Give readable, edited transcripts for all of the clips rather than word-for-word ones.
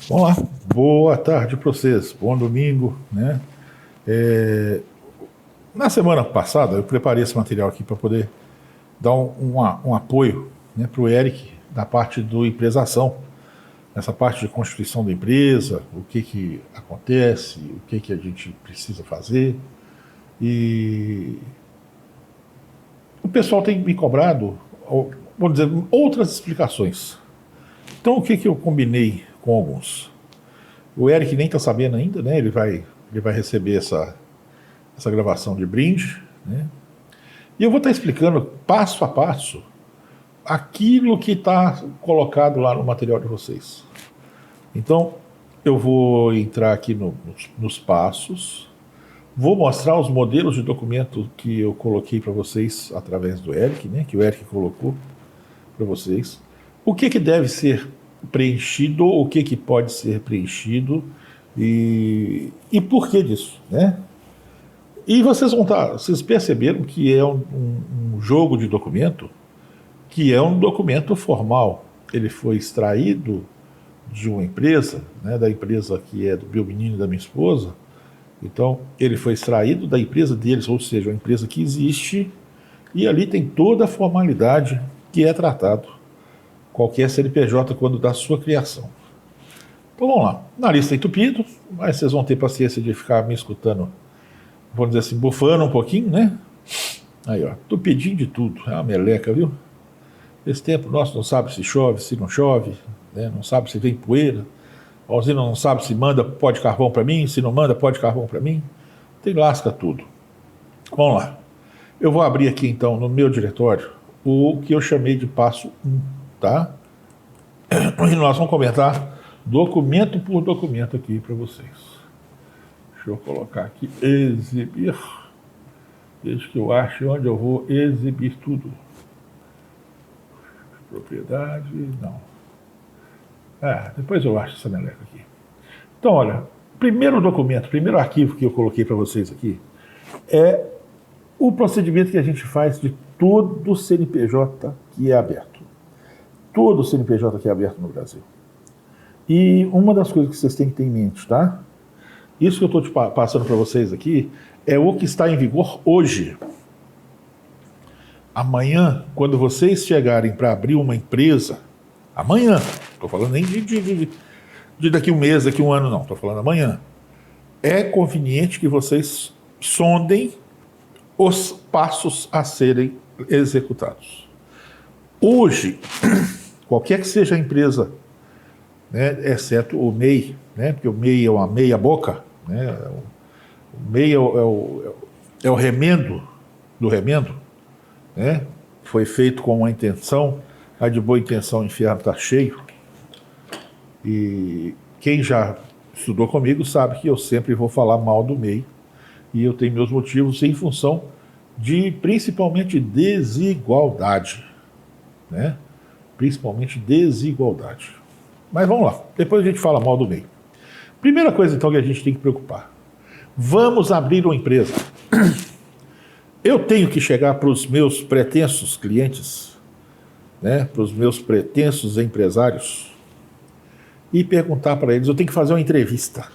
Vamos lá. Boa tarde para vocês. Bom domingo, né? Na semana passada eu preparei esse material aqui para poder dar um apoio, né, para o Eric da parte do empresação, essa parte de constituição da empresa, o que acontece, o que a gente precisa fazer. E o pessoal tem me cobrado, vamos dizer, outras explicações. Então o que eu combinei com alguns? O Eric nem está sabendo ainda, né? Ele vai receber essa gravação de brinde, né? E eu vou estar explicando passo a passo aquilo que está colocado lá no material de vocês. Então, eu vou entrar aqui nos passos, vou mostrar os modelos de documento que eu coloquei para vocês através do Eric, né? Que o Eric colocou para vocês. O que deve ser preenchido, o que pode ser preenchido e por que disso, né? E vocês perceberam que é um jogo de documento, que é um documento formal. Ele foi extraído de uma empresa, né, da empresa que é do meu menino e da minha esposa. Então, ele foi extraído da empresa deles, ou seja, uma empresa que existe, e ali tem toda a formalidade que é tratado qualquer CNPJ quando dá sua criação. Então vamos lá. Na lista entupido, mas vocês vão ter paciência de ficar me escutando, vamos dizer assim, bufando um pouquinho, né? Aí, ó, tupidinho de tudo. É uma meleca, viu? Esse tempo nosso não sabe se chove, se não chove, né? Não sabe se vem poeira. O Alzino não sabe se manda pó de carvão para mim, se não manda pó de carvão para mim. Tem lasca tudo. Vamos lá. Eu vou abrir aqui então no meu diretório o que eu chamei de passo 1, tá? E nós vamos comentar documento por documento aqui para vocês. Deixa eu colocar aqui, exibir. Desde que eu ache onde eu vou exibir tudo. Propriedade, não. Depois eu acho essa meleca aqui. Então, olha, primeiro documento, primeiro arquivo que eu coloquei para vocês aqui é o procedimento que a gente faz de todo CNPJ que é aberto. Todo CNPJ que é aberto no Brasil. E uma das coisas que vocês têm que ter em mente, tá? Isso que eu estou passando para vocês aqui é o que está em vigor hoje. Amanhã, quando vocês chegarem para abrir uma empresa, amanhã, estou falando nem de daqui um mês, daqui um ano, não, estou falando amanhã, é conveniente que vocês sondem os passos a serem executados. Hoje, qualquer que seja a empresa, né, exceto o MEI, né, porque o MEI é uma meia boca, né, o MEI é o remendo do remendo, né, foi feito com uma intenção, a de boa intenção o inferno está cheio, e quem já estudou comigo sabe que eu sempre vou falar mal do MEI, e eu tenho meus motivos em função de principalmente desigualdade, né, principalmente desigualdade. Mas vamos lá, depois a gente fala mal do MEI. Primeira coisa então que a gente tem que preocupar, vamos abrir uma empresa. Eu tenho que chegar para os meus pretensos clientes, né, para os meus pretensos empresários, e perguntar para eles, eu tenho que fazer uma entrevista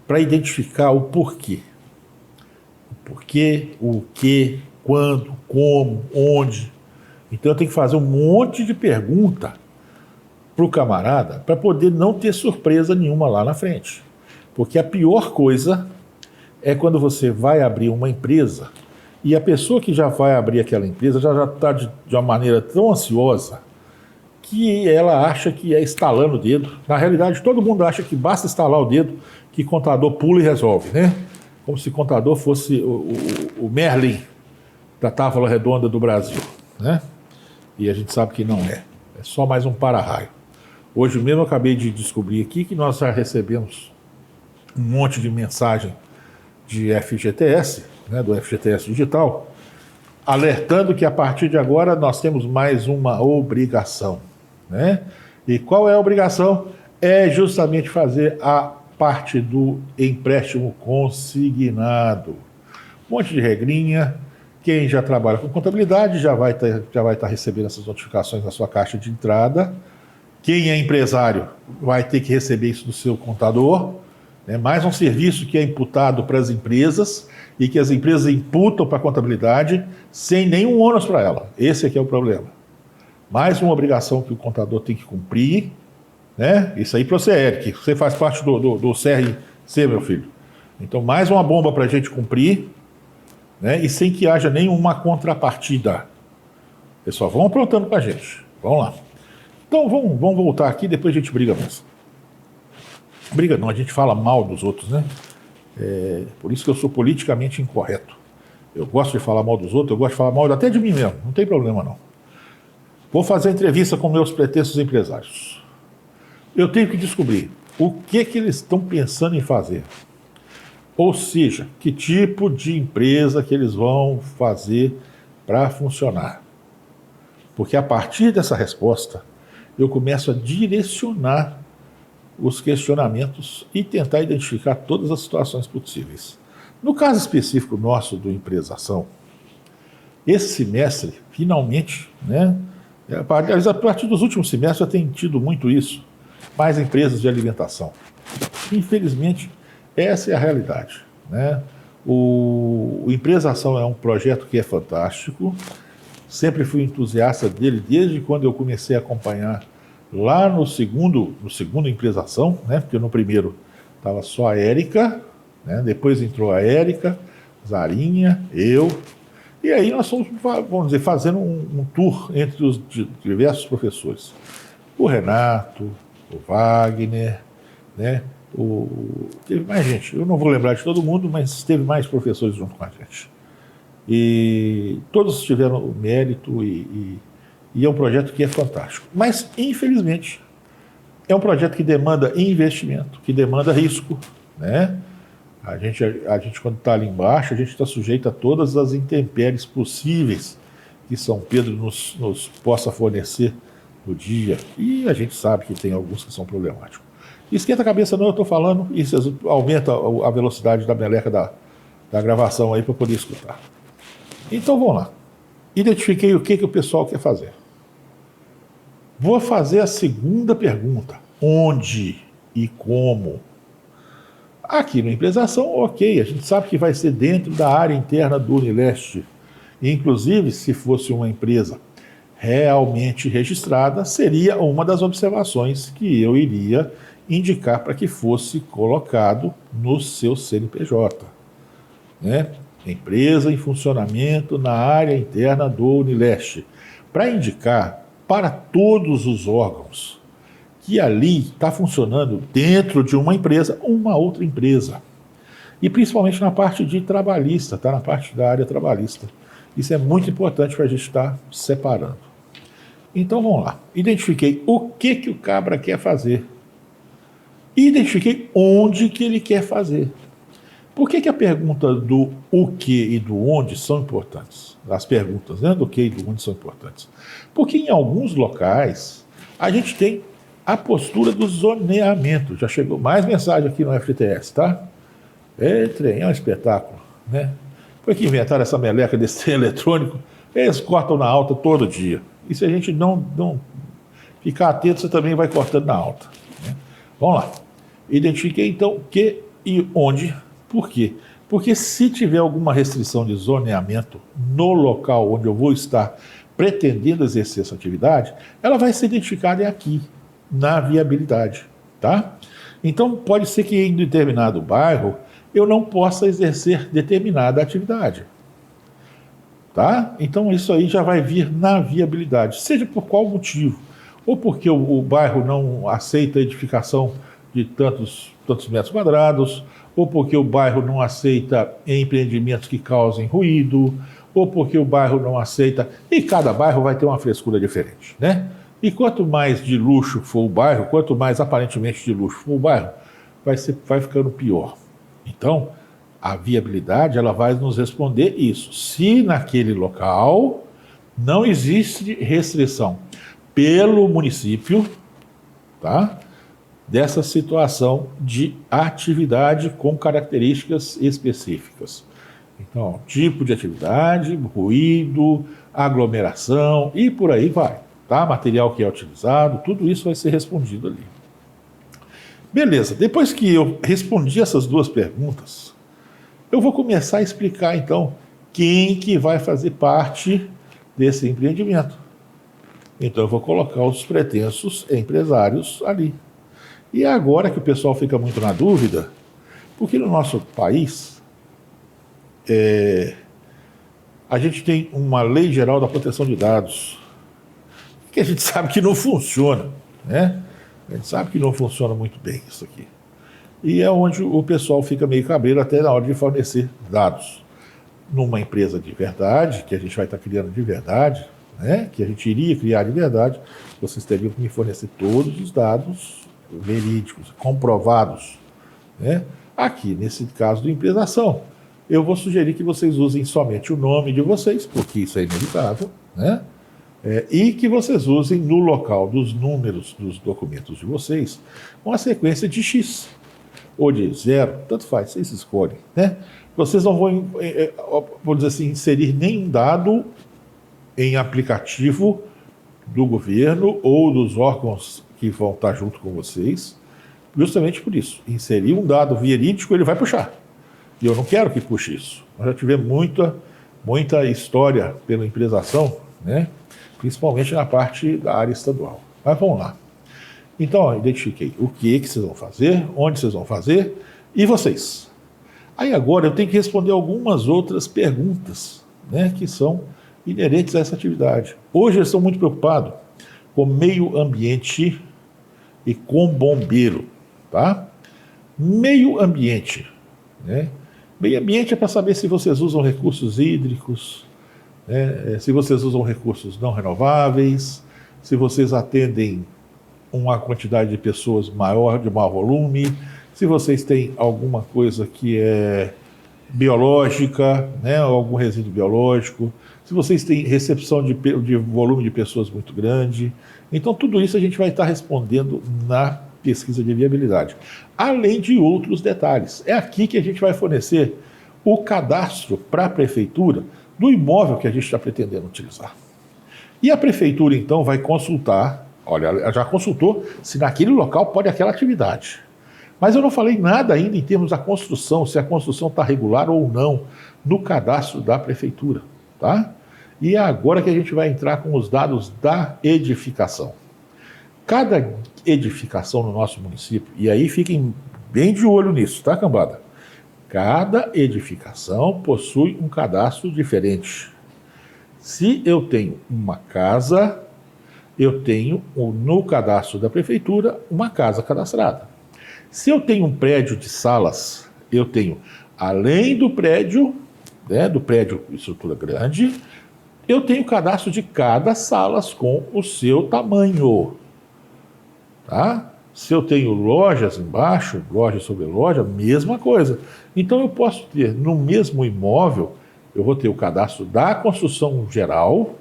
para identificar o porquê. O porquê, o que, quando, como, onde. Então eu tenho que fazer um monte de pergunta para o camarada para poder não ter surpresa nenhuma lá na frente. Porque a pior coisa é quando você vai abrir uma empresa e a pessoa que já vai abrir aquela empresa já está de uma maneira tão ansiosa que ela acha que é estalando o dedo. Na realidade, todo mundo acha que basta estalar o dedo que contador pula e resolve, né? Como se contador fosse o Merlin da Távola Redonda do Brasil, né? E a gente sabe que não é. É só mais um para-raio. Hoje mesmo eu acabei de descobrir aqui que nós já recebemos um monte de mensagem de FGTS, né, do FGTS Digital, alertando que a partir de agora nós temos mais uma obrigação, né? E qual é a obrigação? É justamente fazer a parte do empréstimo consignado. Um monte de regrinha. Quem já trabalha com contabilidade já vai estar recebendo essas notificações na sua caixa de entrada. Quem é empresário vai ter que receber isso do seu contador, né? Mais um serviço que é imputado para as empresas e que as empresas imputam para a contabilidade sem nenhum ônus para ela. Esse aqui é o problema. Mais uma obrigação que o contador tem que cumprir, né? Isso aí para você, Eric, você faz parte do CRC, meu filho. Então, mais uma bomba para a gente cumprir, né? E sem que haja nenhuma contrapartida. Pessoal, vão aprontando com a gente. Vamos lá. Então, vamos voltar aqui, depois a gente briga mais. Briga não, a gente fala mal dos outros, né? Por isso que eu sou politicamente incorreto. Eu gosto de falar mal dos outros, eu gosto de falar mal até de mim mesmo, não tem problema não. Vou fazer entrevista com meus pretensos empresários. Eu tenho que descobrir o que eles estão pensando em fazer. Ou seja, que tipo de empresa que eles vão fazer para funcionar. Porque a partir dessa resposta, eu começo a direcionar os questionamentos e tentar identificar todas as situações possíveis. No caso específico nosso do Empresação, esse semestre, finalmente, né, a partir dos últimos semestres já tem tido muito isso, mais empresas de alimentação. Infelizmente, essa é a realidade, né? O Empresação é um projeto que é fantástico, sempre fui entusiasta dele desde quando eu comecei a acompanhar lá no segundo Empresação, né? Porque no primeiro estava só a Érica, né? Depois entrou a Érica, Zarinha, eu, e aí nós fomos, vamos dizer, fazendo um tour entre os diversos professores. O Renato, o Wagner, né? Teve mais gente, eu não vou lembrar de todo mundo, mas teve mais professores junto com a gente. E todos tiveram mérito e é um projeto que é fantástico. Mas, infelizmente, é um projeto que demanda investimento, que demanda risco, né? A gente quando está ali embaixo, a gente está sujeito a todas as intempéries possíveis que São Pedro nos possa fornecer no dia. E a gente sabe que tem alguns que são problemáticos. Esquenta a cabeça não, eu estou falando, isso aumenta a velocidade da meleca da gravação aí para poder escutar. Então vamos lá. Identifiquei o que o pessoal quer fazer. Vou fazer a segunda pergunta. Onde e como? Aqui no Empresação, ok, a gente sabe que vai ser dentro da área interna do Unileste. Inclusive, se fosse uma empresa realmente registrada, seria uma das observações que eu iria indicar para que fosse colocado no seu CNPJ, né? Empresa em funcionamento na área interna do Unileste, para indicar para todos os órgãos que ali está funcionando dentro de uma empresa, uma outra empresa. E principalmente na parte de trabalhista, tá? Na parte da área trabalhista. Isso é muito importante para a gente estar separando. Então vamos lá. Identifiquei o que o cabra quer fazer. Identifiquei onde que ele quer fazer. Por que a pergunta do o que e do onde são importantes? As perguntas, né, do que e do onde são importantes. Porque em alguns locais a gente tem a postura do zoneamento. Já chegou mais mensagem aqui no FGTS, tá? É um espetáculo, né? Foi que inventaram essa meleca desse trem eletrônico, eles cortam na alta todo dia. E se a gente não ficar atento, você também vai cortando na alta, né? Vamos lá. Identifiquei então o que e onde. Por quê? Porque se tiver alguma restrição de zoneamento no local onde eu vou estar pretendendo exercer essa atividade, ela vai ser identificada aqui, na viabilidade, tá? Então, pode ser que em determinado bairro eu não possa exercer determinada atividade, tá? Então, isso aí já vai vir na viabilidade, seja por qual motivo, ou porque o bairro não aceita a edificação de tantos metros quadrados, ou porque o bairro não aceita empreendimentos que causem ruído, ou porque o bairro não aceita, e cada bairro vai ter uma frescura diferente, né? E quanto mais de luxo for o bairro, quanto mais aparentemente de luxo for o bairro, vai ficando pior. Então, a viabilidade ela vai nos responder isso. Se naquele local não existe restrição pelo município, tá? Dessa situação de atividade com características específicas. Então, tipo de atividade, ruído, aglomeração e por aí vai. tá? Material que é utilizado, tudo isso vai ser respondido ali. Beleza, depois que eu respondi essas duas perguntas, eu vou começar a explicar então quem que vai fazer parte desse empreendimento. Então eu vou colocar os pretensos empresários ali. E é agora que o pessoal fica muito na dúvida, porque no nosso país a gente tem uma lei geral da proteção de dados, que a gente sabe que não funciona, né? A gente sabe que não funciona muito bem isso aqui. E é onde o pessoal fica meio cabreiro até na hora de fornecer dados. Numa empresa de verdade, que a gente vai estar criando de verdade, né? Que a gente iria criar de verdade, vocês teriam que me fornecer todos os dados verídicos, comprovados, né? Aqui, nesse caso de empresação, eu vou sugerir que vocês usem somente o nome de vocês, porque isso é inevitável, né? E que vocês usem no local dos números dos documentos de vocês uma sequência de X ou de 0, tanto faz, vocês escolhem, né? Vocês não vão, vou dizer assim, inserir nenhum dado em aplicativo do governo ou dos órgãos que vão estar junto com vocês, justamente por isso. Inserir um dado verídico, ele vai puxar. E eu não quero que puxe isso. Nós já tivemos muita história pela empresação, né? Principalmente na parte da área estadual. Mas vamos lá. Então, ó, identifiquei o que vocês vão fazer, onde vocês vão fazer e vocês. Aí agora eu tenho que responder algumas outras perguntas, né, que são inerentes a essa atividade. Hoje eu estou muito preocupado com meio ambiente e com bombeiro, tá? Meio ambiente, né? Meio ambiente é para saber se vocês usam recursos hídricos, né? Se vocês usam recursos não renováveis, se vocês atendem uma quantidade de pessoas maior, de maior volume, se vocês têm alguma coisa que é biológica, né, algum resíduo biológico, se vocês têm recepção de volume de pessoas muito grande. Então, tudo isso a gente vai estar respondendo na pesquisa de viabilidade. Além de outros detalhes. É aqui que a gente vai fornecer o cadastro para a prefeitura do imóvel que a gente está pretendendo utilizar. E a prefeitura, então, vai consultar, olha, ela já consultou se naquele local pode aquela atividade. Mas eu não falei nada ainda em termos da construção, se a construção está regular ou não no cadastro da prefeitura, tá? E é agora que a gente vai entrar com os dados da edificação. Cada edificação no nosso município, e aí fiquem bem de olho nisso, tá, cambada? Cada edificação possui um cadastro diferente. Se eu tenho uma casa, eu tenho no cadastro da prefeitura uma casa cadastrada. Se eu tenho um prédio de salas, eu tenho, além do prédio, né, do prédio estrutura grande, eu tenho o cadastro de cada sala com o seu tamanho. Tá? Se eu tenho lojas embaixo, loja sobre loja, mesma coisa. Então eu posso ter no mesmo imóvel, eu vou ter o cadastro da construção geral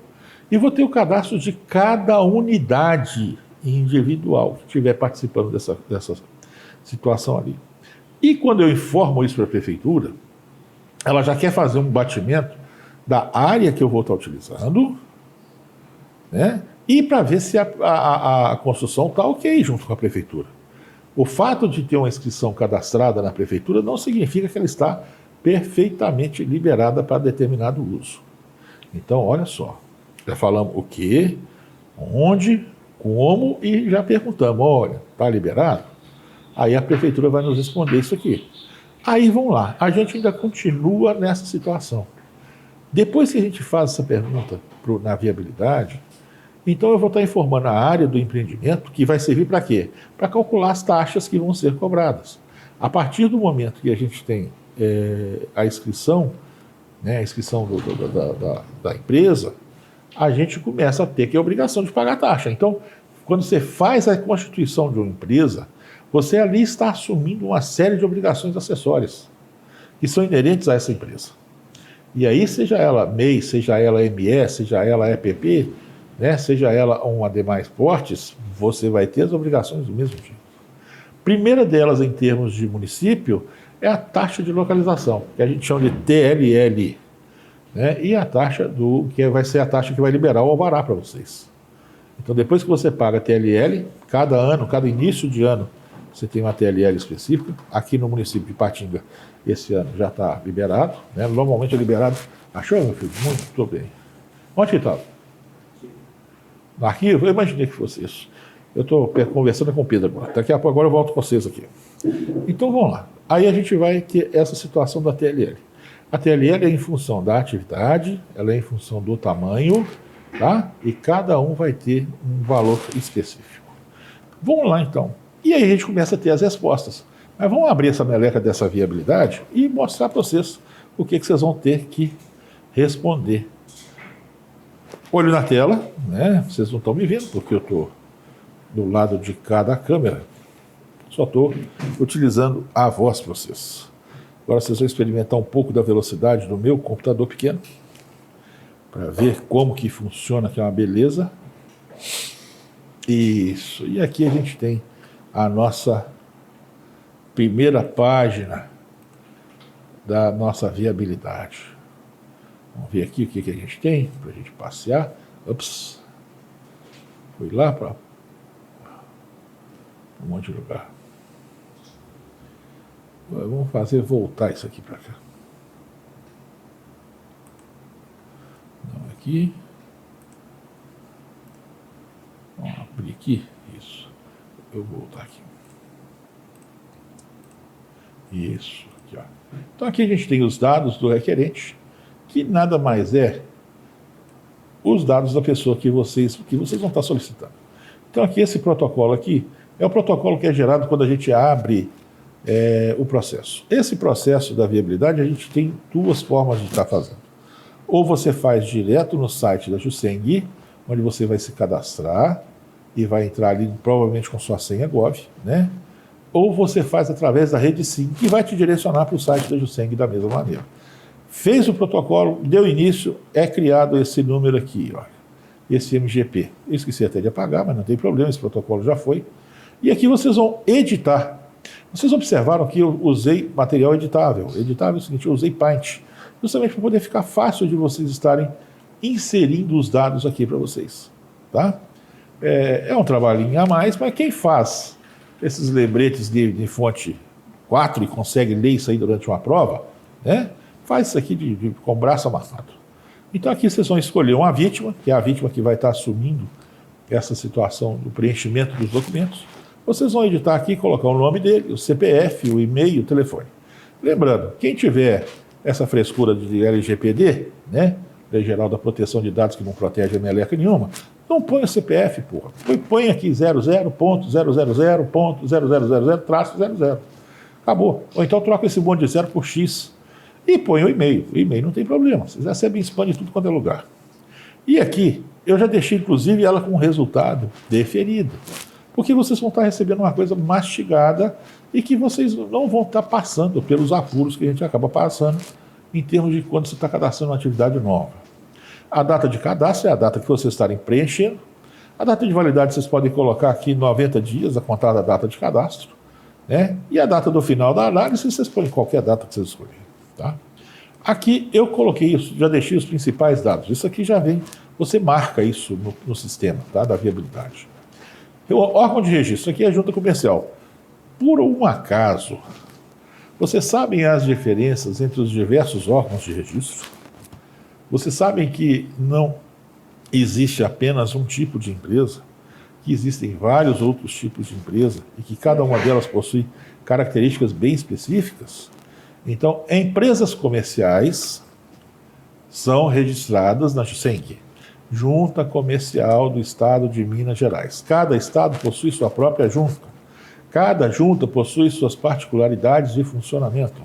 e vou ter o cadastro de cada unidade individual que estiver participando dessa situação ali. E quando eu informo isso para a prefeitura, ela já quer fazer um batimento da área que eu vou estar utilizando, né? E para ver se a construção está ok junto com a prefeitura. O fato de ter uma inscrição cadastrada na prefeitura não significa que ela está perfeitamente liberada para determinado uso. Então, olha só, já falamos o que, onde, como e já perguntamos, olha, está liberado? Aí a prefeitura vai nos responder isso aqui. Aí vamos lá, a gente ainda continua nessa situação. Depois que a gente faz essa pergunta na viabilidade, então eu vou estar informando a área do empreendimento que vai servir para quê? Para calcular as taxas que vão ser cobradas. A partir do momento que a gente tem a inscrição, né, a inscrição da empresa, a gente começa a ter a obrigação de pagar a taxa. Então, quando você faz a constituição de uma empresa, você ali está assumindo uma série de obrigações acessórias que são inerentes a essa empresa. E aí, seja ela MEI, seja ela ME, seja ela EPP, né, seja ela uma demais portes, você vai ter as obrigações do mesmo tipo. Primeira delas, em termos de município, é a taxa de localização, que a gente chama de TLL, né, e a taxa que vai ser a taxa que vai liberar o alvará para vocês. Então, depois que você paga a TLL, cada ano, cada início de ano, você tem uma TLL específica. Aqui no município de Ipatinga, esse ano já está liberado, né? Normalmente é liberado. Achou, meu filho? Muito bem. Onde que estava? No arquivo? Eu imaginei que fosse isso. Eu estou conversando com o Pedro agora. Daqui a pouco agora eu volto com vocês aqui. Então vamos lá. Aí a gente vai ter essa situação da TLL. A TLL é em função da atividade, ela é em função do tamanho, tá? E cada um vai ter um valor específico. Vamos lá então. E aí a gente começa a ter as respostas. Mas vamos abrir essa meleca dessa viabilidade e mostrar para vocês o que vocês vão ter que responder. Olho na tela, né? Vocês não estão me vendo porque eu estou do lado de cada câmera. Só estou utilizando a voz para vocês. Agora vocês vão experimentar um pouco da velocidade do meu computador pequeno para ver como que funciona, que é uma beleza. Isso. E aqui a gente tem a nossa primeira página da nossa viabilidade. Vamos ver aqui o que a gente tem para a gente passear. Ups. Fui lá para um monte de lugar. Vamos fazer voltar isso aqui para cá. Não, aqui. Vamos abrir aqui. Isso. Eu vou voltar aqui. Isso. Aqui, ó. Então aqui a gente tem os dados do requerente, que nada mais é os dados da pessoa que vocês vão estar solicitando. Então aqui esse protocolo aqui é o protocolo que é gerado quando a gente abre o processo. Esse processo da viabilidade a gente tem duas formas de estar fazendo. Ou você faz direto no site da Juseng, onde você vai se cadastrar e vai entrar ali provavelmente com sua senha Gov, né? Ou você faz através da rede SIM, que vai te direcionar para o site da Juseng da mesma maneira. Fez o protocolo, deu início, é criado esse número aqui, olha, esse MGP. Eu esqueci até de apagar, mas não tem problema, esse protocolo já foi. E aqui vocês vão editar. Vocês observaram que eu usei material editável. Editável é o seguinte, eu usei Paint, justamente para poder ficar fácil de vocês estarem inserindo os dados aqui para vocês. Tá? É um trabalhinho a mais, mas quem faz esses lembretes de fonte 4 e consegue ler isso aí durante uma prova, né? Faz isso aqui com o braço amassado. Então aqui vocês vão escolher uma vítima, que é a vítima que vai estar assumindo essa situação do preenchimento dos documentos. Vocês vão editar aqui, colocar o nome dele, o CPF, o e-mail, o telefone. Lembrando, quem tiver essa frescura de LGPD, né, Lei Geral da Proteção de Dados que não protege a meleca nenhuma, não põe o CPF, porra. Põe aqui 00.000.0000-0000. Acabou. Ou então troca esse monte de 0 por X. E põe o e-mail. O e-mail não tem problema. Vocês recebem spam de tudo quanto é lugar. E aqui, eu já deixei, inclusive, ela com resultado deferido. Porque vocês vão estar recebendo uma coisa mastigada e que vocês não vão estar passando pelos apuros que a gente acaba passando em termos de quando você está cadastrando uma atividade nova. A data de cadastro é a data que vocês estarem preenchendo. A data de validade vocês podem colocar aqui 90 dias, a contar da data de cadastro, né? E a data do final da análise, vocês põem qualquer data que vocês escolherem. Tá? Aqui eu coloquei isso, já deixei os principais dados. Isso aqui já vem, você marca isso no sistema, tá? Da viabilidade. O órgão de registro, aqui é a junta comercial. Por um acaso, vocês sabem as diferenças entre os diversos órgãos de registro? Vocês sabem que não existe apenas um tipo de empresa, que existem vários outros tipos de empresa e que cada uma delas possui características bem específicas? Então, empresas comerciais são registradas na Juseng, Junta Comercial do Estado de Minas Gerais. Cada estado possui sua própria junta. Cada junta possui suas particularidades de funcionamento.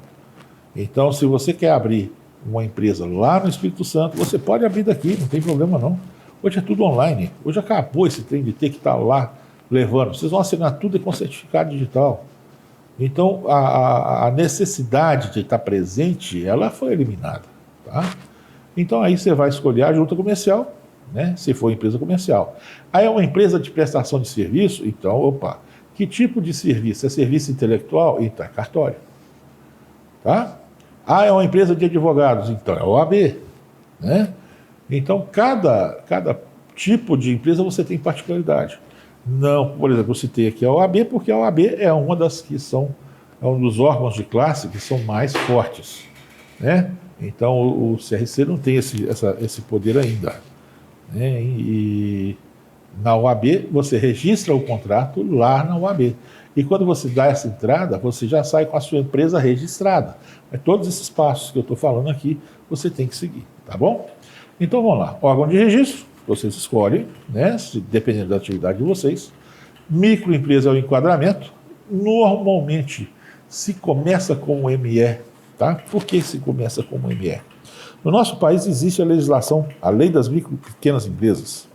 Então, se você quer abrir uma empresa lá no Espírito Santo, você pode abrir daqui, não tem problema não. Hoje é tudo online. Hoje acabou esse trem de ter que estar lá levando. Vocês vão assinar tudo com certificado digital. Então, a necessidade de estar presente, ela foi eliminada. Tá? Então, aí você vai escolher a junta comercial, né? Se for empresa comercial. Aí é uma empresa de prestação de serviço, então, opa, que tipo de serviço? É serviço intelectual? Então, é cartório. Tá? Ah, é uma empresa de advogados, então é OAB. Né? Então, cada tipo de empresa você tem particularidade. Não, por exemplo, eu citei aqui a OAB, porque a OAB é uma das que são, é um dos órgãos de classe que são mais fortes, né? Então o CRC não tem esse poder ainda, né? E na OAB você registra o contrato lá na OAB. E quando você dá essa entrada, você já sai com a sua empresa registrada. Mas todos esses passos que eu estou falando aqui, você tem que seguir, tá bom? Então vamos lá, órgão de registro, vocês escolhem, né, dependendo da atividade de vocês. Microempresa é o enquadramento. Normalmente se começa com o ME, tá? Por que se começa com o ME? No nosso país existe a legislação, a lei das micro e pequenas empresas,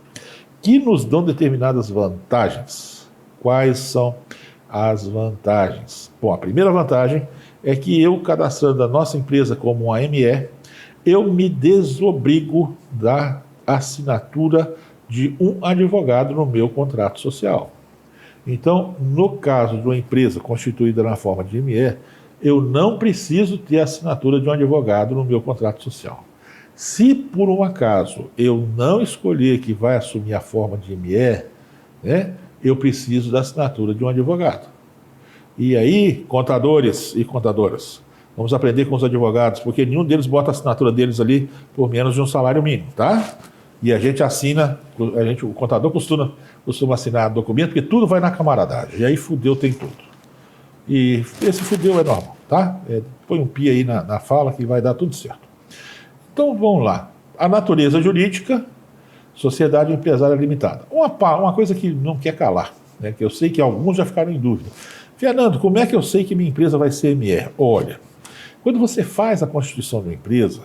que nos dão determinadas vantagens. Quais são as vantagens? Bom, a primeira vantagem é que eu, cadastrando a nossa empresa como uma ME, eu me desobrigo da assinatura de um advogado no meu contrato social. Então, no caso de uma empresa constituída na forma de ME, eu não preciso ter a assinatura de um advogado no meu contrato social. Se por um acaso eu não escolher que vai assumir a forma de ME, né, eu preciso da assinatura de um advogado. E aí, contadores e contadoras, vamos aprender com os advogados, porque nenhum deles bota a assinatura deles ali por menos de um salário mínimo, tá? E a gente assina, o contador costuma assinar documento, porque tudo vai na camaradagem. E aí fudeu tem tudo. E esse fudeu é normal, tá? Põe um pi aí na fala que vai dar tudo certo. Então vamos lá. A natureza jurídica, sociedade empresária limitada. Uma coisa que não quer calar, né, que eu sei que alguns já ficaram em dúvida. Fernando, como é que eu sei que minha empresa vai ser ME? Olha, quando você faz a constituição de uma empresa,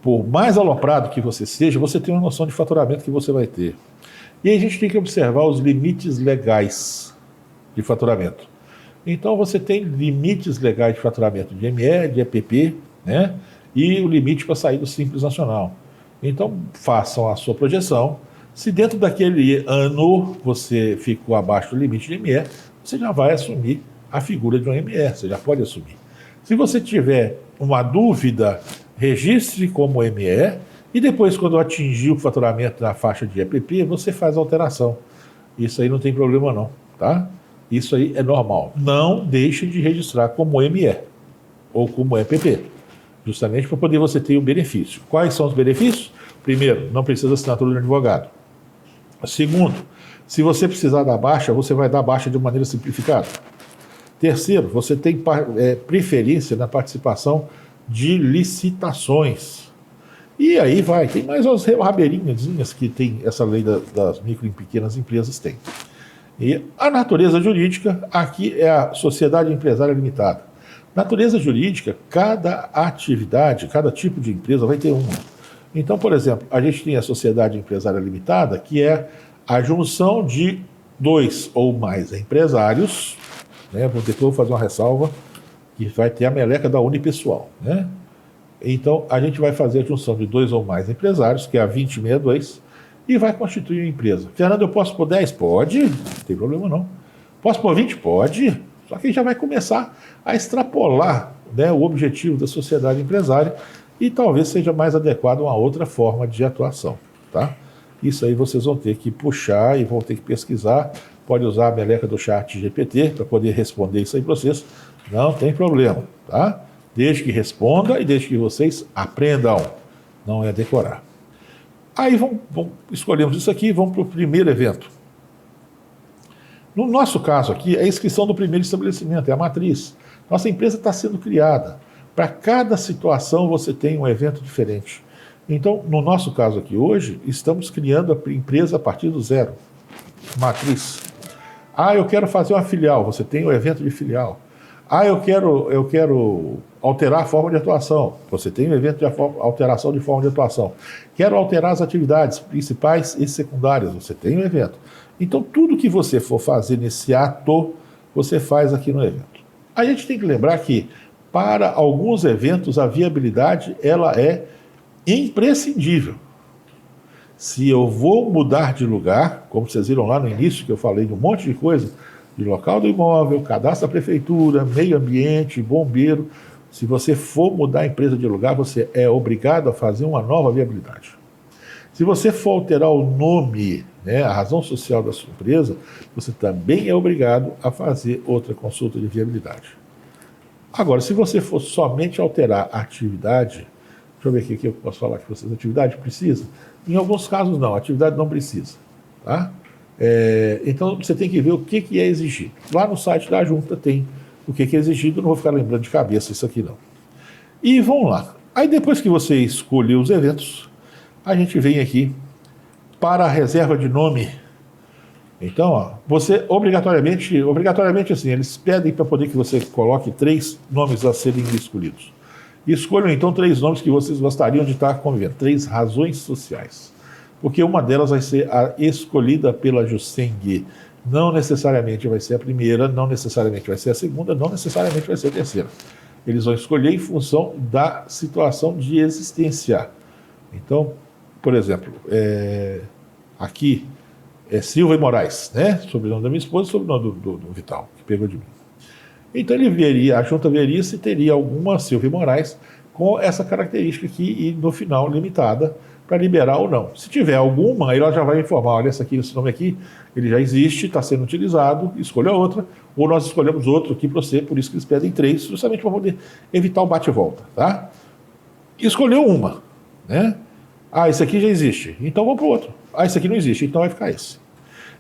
por mais aloprado que você seja, você tem uma noção de faturamento que você vai ter. E aí a gente tem que observar os limites legais de faturamento. Então você tem limites legais de faturamento de ME, de EPP, né? E o limite para sair do Simples Nacional. Então façam a sua projeção. Se dentro daquele ano você ficou abaixo do limite de ME, você já vai assumir a figura de um ME, você já pode assumir. Se você tiver uma dúvida, registre como ME e depois, quando atingir o faturamento na faixa de EPP, você faz a alteração. Isso aí não tem problema não, tá? Isso aí é normal. Não deixe de registrar como ME ou como EPP, justamente para poder você ter um benefício. Quais são os benefícios? Primeiro, não precisa da assinatura de advogado. Segundo, se você precisar da baixa, você vai dar baixa de maneira simplificada. Terceiro, você tem preferência na participação de licitações. E aí vai, tem mais umas rabeirinhas que tem essa lei das micro e pequenas empresas, tem. E a natureza jurídica, aqui é a sociedade empresária limitada. Natureza jurídica, cada atividade, cada tipo de empresa vai ter uma. Então, por exemplo, a gente tem a sociedade empresária limitada, que é a junção de 2 ou mais empresários, né? Depois eu vou fazer uma ressalva, que vai ter a meleca da unipessoal, né? Então, a gente vai fazer a junção de 2 ou mais empresários, que é a 2062, e vai constituir uma empresa. Fernando, eu posso pôr 10? Pode, não tem problema não. Posso pôr 20? Pode. Só que a gente já vai começar a extrapolar, né, o objetivo da sociedade empresária e talvez seja mais adequado a uma outra forma de atuação, tá? Isso aí vocês vão ter que puxar e vão ter que pesquisar. Pode usar a meleca do chat GPT para poder responder isso aí para vocês. Não tem problema, tá? Desde que responda e desde que vocês aprendam. Não é decorar. Aí escolhemos isso aqui e vamos para o primeiro evento. No nosso caso aqui, é a inscrição do primeiro estabelecimento, é a matriz. Nossa empresa está sendo criada. Para cada situação você tem um evento diferente. Então, no nosso caso aqui hoje, estamos criando a empresa a partir do zero. Matriz. Ah, eu quero fazer uma filial, você tem o evento de filial. Ah, eu quero alterar a forma de atuação, você tem o evento de alteração de forma de atuação. Quero alterar as atividades principais e secundárias, você tem o evento. Então, tudo que você for fazer nesse ato, você faz aqui no evento. A gente tem que lembrar que, para alguns eventos, a viabilidade ela é imprescindível. Se eu vou mudar de lugar, como vocês viram lá no início, que eu falei de um monte de coisa, de local do imóvel, cadastro da prefeitura, meio ambiente, bombeiro, se você for mudar a empresa de lugar, você é obrigado a fazer uma nova viabilidade. Se você for alterar o nome, né, a razão social da sua empresa, você também é obrigado a fazer outra consulta de viabilidade. Agora, se você for somente alterar a atividade, deixa eu ver aqui o que eu posso falar que vocês, atividade precisa? Em alguns casos não, a atividade não precisa. Tá? Então você tem que ver o que é exigido. Lá no site da junta tem o que é exigido, não vou ficar lembrando de cabeça isso aqui não. E vamos lá. Aí depois que você escolheu os eventos, a gente vem aqui para a reserva de nome. Então, ó, você obrigatoriamente assim, eles pedem para poder que você coloque 3 nomes a serem escolhidos. Escolham então 3 nomes que vocês gostariam de estar convivendo, 3 razões sociais. Porque uma delas vai ser a escolhida pela Juseng. Não necessariamente vai ser a primeira, não necessariamente vai ser a segunda, não necessariamente vai ser a terceira. Eles vão escolher em função da situação de existência. Então, por exemplo, aqui é Silva e Moraes, né? Sobrenome da minha esposa e sobrenome do Vital, que pegou de mim. Então a junta veria se teria alguma Silva e Moraes com essa característica aqui e no final limitada para liberar ou não. Se tiver alguma, ela já vai informar, olha, esse nome aqui, ele já existe, está sendo utilizado, escolha outra, ou nós escolhemos outro aqui para você, por isso que eles pedem 3, justamente para poder evitar o bate e volta, tá? Escolheu uma, né? Ah, esse aqui já existe, então vamos para o outro. Ah, esse aqui não existe, então vai ficar esse.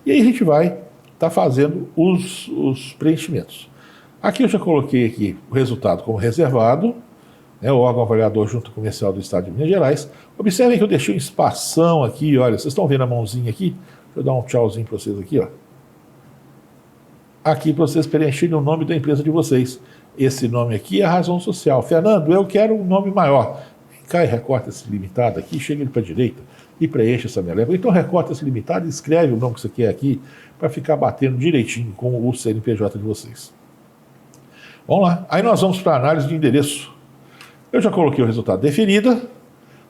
E aí a gente vai estar fazendo os preenchimentos. Aqui eu já coloquei aqui o resultado como reservado, né, o órgão avaliador junta comercial do Estado de Minas Gerais. Observem que eu deixei um espação aqui, olha, vocês estão vendo a mãozinha aqui? Deixa eu dar um tchauzinho para vocês aqui, ó. Aqui para vocês preencherem o nome da empresa de vocês. Esse nome aqui é a razão social. Fernando, eu quero um nome maior. Cai, recorta esse limitado aqui, chega ele para a direita e preenche essa meleca. Então recorta esse limitado e escreve o nome que você quer aqui para ficar batendo direitinho com o CNPJ de vocês. Vamos lá. Aí nós vamos para a análise de endereço. Eu já coloquei o resultado definida,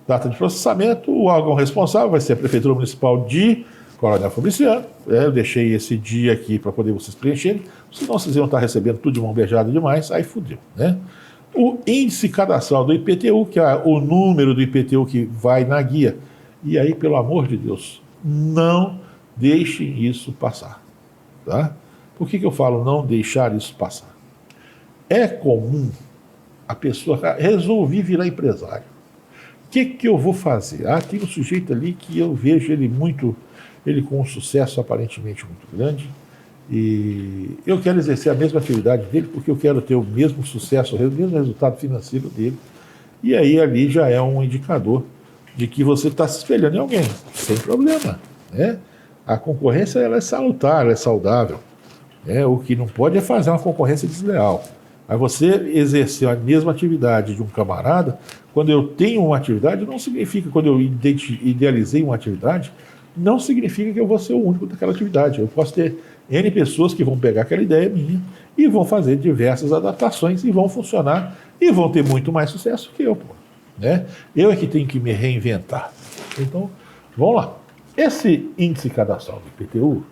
data de processamento, o órgão responsável vai ser a Prefeitura Municipal de Coronel Fabriciano. Eu deixei esse dia aqui para poder vocês preencherem, senão vocês iam estar recebendo tudo de mão beijada demais, aí fudeu, né? O índice cadastral do IPTU, que é o número do IPTU que vai na guia. E aí, pelo amor de Deus, não deixem isso passar. Tá? Por que eu falo não deixar isso passar? É comum a pessoa resolver virar empresário. O que eu vou fazer? Ah, tem um sujeito ali que eu vejo ele com um sucesso aparentemente muito grande, e eu quero exercer a mesma atividade dele porque eu quero ter o mesmo sucesso, o mesmo resultado financeiro dele. E aí ali já é um indicador de que você está se espelhando em alguém, sem problema, né? A concorrência ela é salutar, ela é saudável, né? O que não pode é fazer uma concorrência desleal. Aí você exercer a mesma atividade de um camarada, quando eu tenho uma atividade, não significa, quando eu idealizei uma atividade, não significa que eu vou ser o único daquela atividade. Eu posso ter N pessoas que vão pegar aquela ideia minha e vão fazer diversas adaptações e vão funcionar e vão ter muito mais sucesso que eu, pô, né? Eu é que tenho que me reinventar. Então, vamos lá. Esse índice cadastral do IPTU,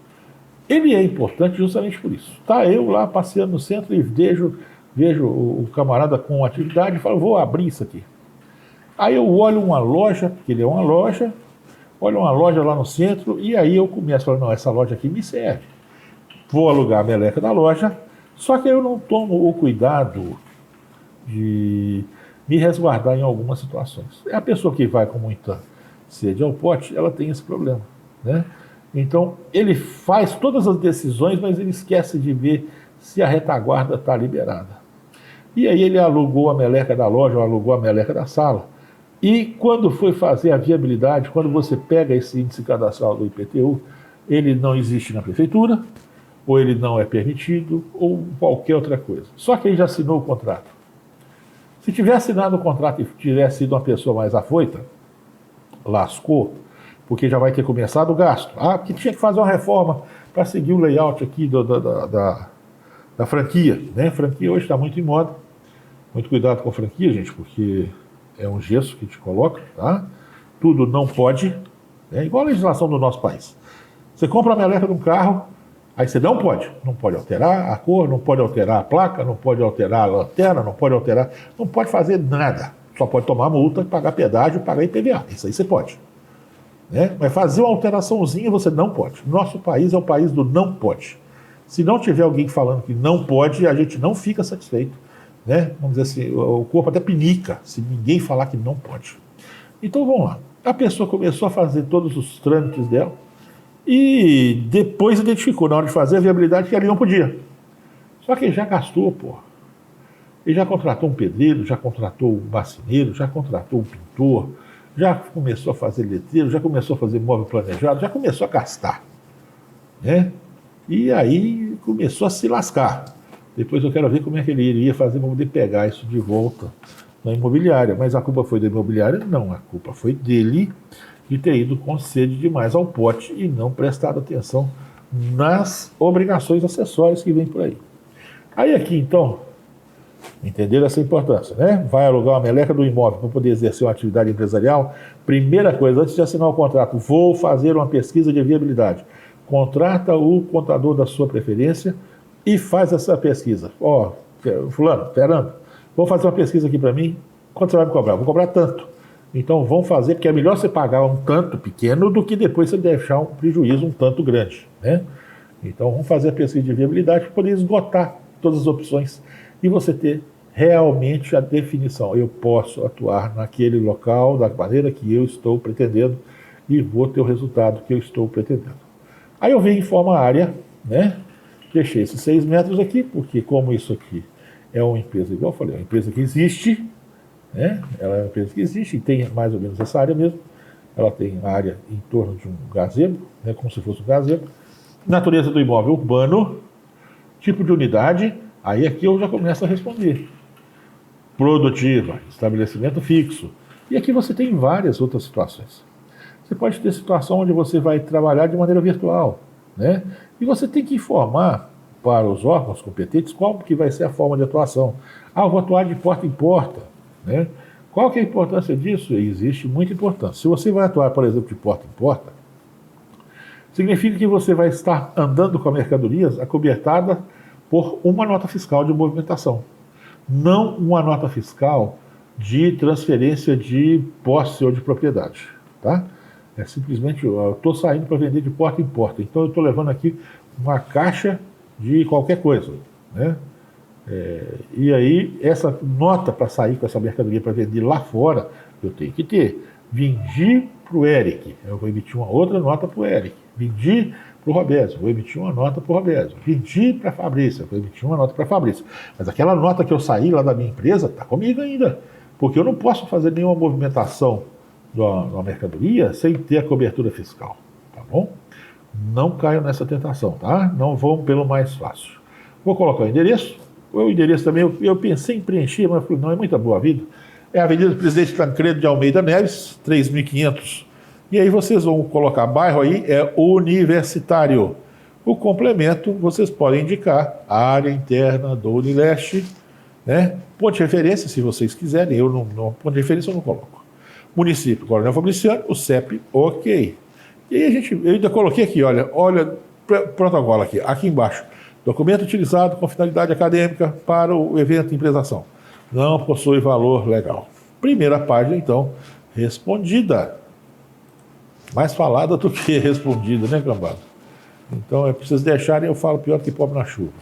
ele é importante justamente por isso. Tá eu lá passeando no centro e vejo o camarada com atividade e falo, vou abrir isso aqui. Aí eu olho uma loja, porque ele é uma loja, olho uma loja lá no centro e aí eu começo a falar, não, essa loja aqui me serve. Vou alugar a meleca da loja, só que eu não tomo o cuidado de me resguardar em algumas situações. A pessoa que vai com muita sede ao pote, ela tem esse problema, né? Então, ele faz todas as decisões, mas ele esquece de ver se a retaguarda está liberada. E aí ele alugou a meleca da loja, ou alugou a meleca da sala, e quando foi fazer a viabilidade, quando você pega esse índice cadastral do IPTU, ele não existe na prefeitura, ou ele não é permitido, ou qualquer outra coisa. Só que ele já assinou o contrato. Se tivesse assinado o contrato e tivesse sido uma pessoa mais afoita, lascou, porque já vai ter começado o gasto. Ah, porque tinha que fazer uma reforma para seguir o layout aqui da franquia, né? Franquia hoje está muito em moda. Muito cuidado com a franquia, gente, porque é um gesso que te coloca, tá? Tudo não pode, né? Igual a legislação do nosso país. Você compra a meleca de um carro, aí você não pode alterar a cor, não pode alterar a placa, não pode alterar a lanterna, não pode fazer nada. Só pode tomar multa, pagar pedágio, pagar IPVA. Isso aí você pode. né? Mas fazer uma alteraçãozinha você não pode. Nosso país é o país do não pode. Se não tiver alguém falando que não pode, a gente não fica satisfeito, né? Vamos dizer assim, o corpo até pinica se ninguém falar que não pode. Então vamos lá. A pessoa começou a fazer todos os trâmites dela e depois identificou, na hora de fazer a viabilidade, que ali não podia. Só que ele já gastou, pô. Ele já contratou um pedreiro, já contratou um marceneiro, já contratou um pintor, já começou a fazer letreiro, já começou a fazer móvel planejado, já começou a gastar, né? E aí começou a se lascar. Depois eu quero ver como é que ele iria fazer para poder pegar isso de volta na imobiliária. Mas a culpa foi da imobiliária? Não, a culpa foi dele de ter ido com sede demais ao pote e não prestado atenção nas obrigações acessórias que vem por aí. Aí aqui então, entenderam essa importância, né? Vai alugar uma meleca do imóvel para poder exercer uma atividade empresarial. Primeira coisa, antes de assinar o contrato, vou fazer uma pesquisa de viabilidade. Contrata o contador da sua preferência e faz essa pesquisa. Ó, fulano, Fernando, vou fazer uma pesquisa aqui para mim, quanto você vai me cobrar? Vou cobrar tanto. Então vamos fazer, porque é melhor você pagar um tanto pequeno do que depois você deixar um prejuízo um tanto grande, né? Então vamos fazer a pesquisa de viabilidade para poder esgotar todas as opções e você ter realmente a definição. Eu posso atuar naquele local da maneira que eu estou pretendendo e vou ter o resultado que eu estou pretendendo. Aí eu venho em forma área, né? Deixei esses 6 metros aqui, porque como isso aqui é uma empresa, igual eu falei, é uma empresa que existe, né? Ela é uma empresa que existe e tem mais ou menos essa área mesmo. Ela tem área em torno de um gazebo, né? Como se fosse um gazebo. Natureza do imóvel urbano, tipo de unidade, aí aqui eu já começo a responder. Produtiva, estabelecimento fixo. E aqui você tem várias outras situações. Você pode ter situação onde você vai trabalhar de maneira virtual, né? E você tem que informar para os órgãos competentes qual que vai ser a forma de atuação. Ah, eu vou atuar de porta em porta, né? Qual que é a importância disso? Existe muita importância. Se você vai atuar, por exemplo, de porta em porta, significa que você vai estar andando com a mercadorias acobertada por uma nota fiscal de movimentação, não uma nota fiscal de transferência de posse ou de propriedade, tá? É simplesmente, eu estou saindo para vender de porta em porta, então eu estou levando aqui uma caixa de qualquer coisa, né? E aí, essa nota para sair com essa mercadoria para vender lá fora, eu tenho que ter. Vendi para o Eric, eu vou emitir uma outra nota para o Eric. Vendi para o Robésio, vou emitir uma nota para o Robésio. Vendi para a Fabrícia, vou emitir uma nota para a Fabrícia. Mas aquela nota que eu saí lá da minha empresa está comigo ainda, porque eu não posso fazer nenhuma movimentação da mercadoria sem ter a cobertura fiscal, tá bom? Não caiam nessa tentação, tá? Não vão pelo mais fácil. Vou colocar o endereço. O endereço também, eu pensei em preencher, mas falei, não, é muita boa vida. É a Avenida do Presidente Tancredo de Almeida Neves, 3.500. E aí vocês vão colocar bairro aí, é Universitário. O complemento, vocês podem indicar a área interna do Unileste, né? Ponto de referência, se vocês quiserem, eu não ponto de referência eu não coloco. Município, Coronel Fabriciano, o CEP, ok. E aí eu ainda coloquei aqui, olha, protocolo aqui embaixo. Documento utilizado com finalidade acadêmica para o evento de empresação. Não possui valor legal. Primeira página, então, respondida. Mais falada do que respondida, né, cambada? Então, é para vocês deixarem, eu falo pior que pobre na chuva.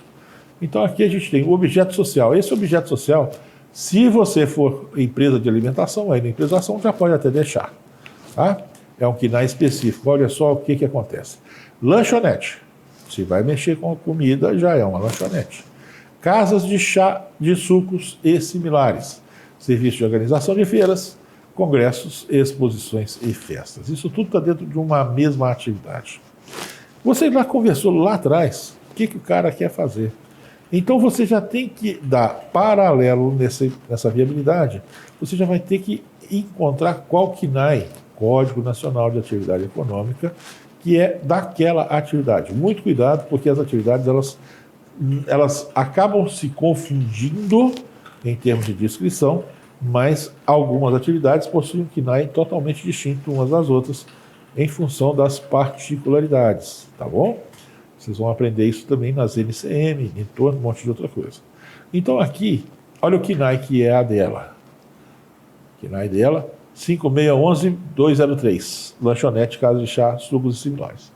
Então, aqui a gente tem o objeto social. Esse objeto social, se você for empresa de alimentação, aí na empresação já pode até deixar, tá? É um KNAI específico. Olha só o que acontece. Lanchonete. Se vai mexer com a comida, já é uma lanchonete. Casas de chá, de sucos e similares. Serviço de organização de feiras, congressos, exposições e festas. Isso tudo está dentro de uma mesma atividade. Você já conversou lá atrás o que o cara quer fazer. Então você já tem que dar paralelo nessa viabilidade. Você já vai ter que encontrar qual KNAI, Código Nacional de Atividade Econômica, que é daquela atividade. Muito cuidado, porque as atividades elas acabam se confundindo em termos de descrição, mas algumas atividades possuem um KNAI totalmente distinto umas das outras em função das particularidades, tá bom? Vocês vão aprender isso também nas NCM, em torno de um monte de outra coisa. Então aqui, olha o KNAI que é a dela. O KNAI dela 5611-203, lanchonete, casa de chá, sucos e similares.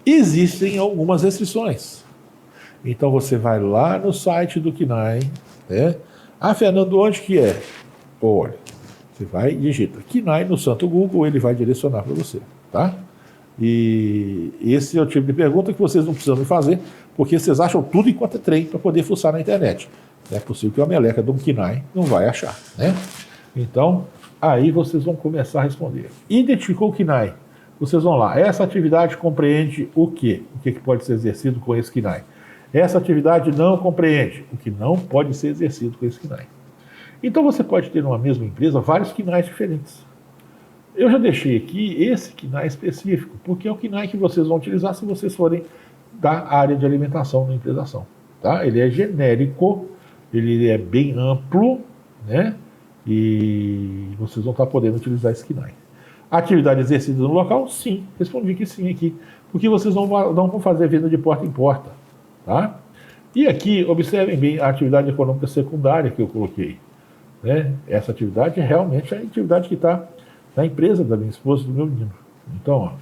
Existem algumas restrições. Então você vai lá no site do KNAI, né? Ah, Fernando, onde que é? Olha, você vai e digita KNAI no santo Google, ele vai direcionar para você, tá? E esse é o tipo de pergunta que vocês não precisam me fazer, porque vocês acham tudo enquanto é trem para poder fuçar na internet. É possível que a meleca do KNAI não vai achar, né? Então, aí vocês vão começar a responder. Identificou o KNAI? Vocês vão lá. Essa atividade compreende o quê? O que pode ser exercido com esse KNAI? Essa atividade não compreende o que não pode ser exercido com esse KNAI. Então você pode ter numa mesma empresa vários KNAIs diferentes. Eu já deixei aqui esse KNAI específico, porque é o KNAI que vocês vão utilizar se vocês forem da área de alimentação na empresação. Tá? Ele é genérico, ele é bem amplo, né? E vocês vão estar podendo utilizar esse KNAI. Atividade exercida no local? Sim, respondi que sim aqui, porque vocês não vão fazer venda de porta em porta. Tá? E aqui, observem bem a atividade econômica secundária que eu coloquei. Né? Essa atividade é realmente a atividade que está na empresa da minha esposa e do meu menino. Então, ó,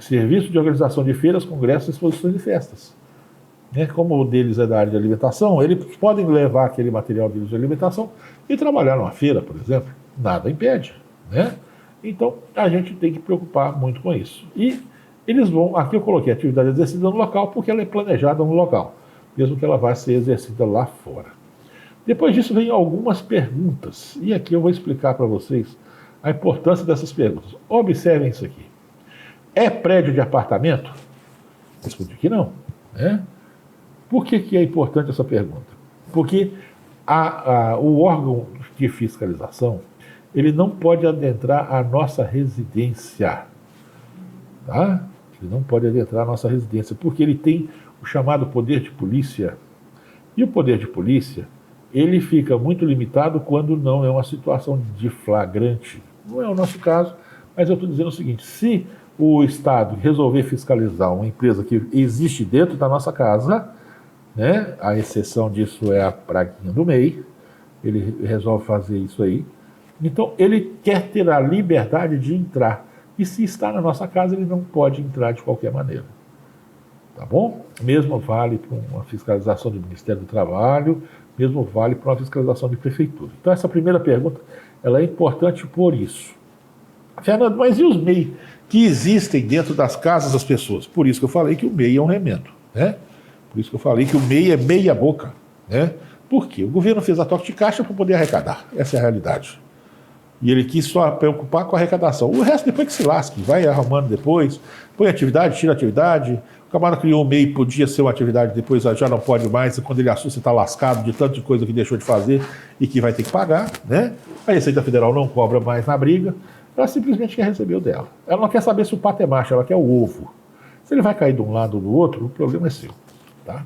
serviço de organização de feiras, congressos, exposições e festas. Né? Como o deles é da área de alimentação, eles podem levar aquele material deles de alimentação e trabalhar numa feira, por exemplo. Nada impede. Né? Então, a gente tem que preocupar muito com isso. E eles vão, aqui eu coloquei atividade exercida no local, porque ela é planejada no local, mesmo que ela vá ser exercida lá fora. Depois disso vem algumas perguntas, e aqui eu vou explicar para vocês a importância dessas perguntas. Observem isso aqui. É prédio de apartamento? Respondi que não. Né? Por que é importante essa pergunta? Porque o órgão de fiscalização, ele não pode adentrar a nossa residência. Tá? Ele não pode adentrar a nossa residência, porque ele tem o chamado poder de polícia. E o poder de polícia, ele fica muito limitado quando não é uma situação de flagrante. Não é o nosso caso, mas eu estou dizendo o seguinte: se o Estado resolver fiscalizar uma empresa que existe dentro da nossa casa, né, a exceção disso é a praguinha do MEI, ele resolve fazer isso aí, então ele quer ter a liberdade de entrar. E se está na nossa casa, ele não pode entrar de qualquer maneira. Tá bom? Mesmo vale para uma fiscalização do Ministério do Trabalho, mesmo vale para uma fiscalização de prefeitura. Então essa primeira pergunta, ela é importante por isso. Fernando, mas e os MEI que existem dentro das casas das pessoas? Por isso que eu falei que o MEI é um remendo, né? Por isso que eu falei que o MEI é meia boca, né? Por quê? O governo fez a toque de caixa para poder arrecadar. Essa é a realidade. E ele quis só preocupar com a arrecadação. O resto depois que se lasque, vai arrumando depois, põe atividade, tira atividade. O camarada criou o MEI, podia ser uma atividade, depois já não pode mais, e quando ele assusta, está lascado de tanta coisa que deixou de fazer e que vai ter que pagar, né? A Receita Federal não cobra mais na briga, ela simplesmente quer receber o dela. Ela não quer saber se o pato é macho, ela quer o ovo. Se ele vai cair de um lado ou do outro, o problema é seu. Tá?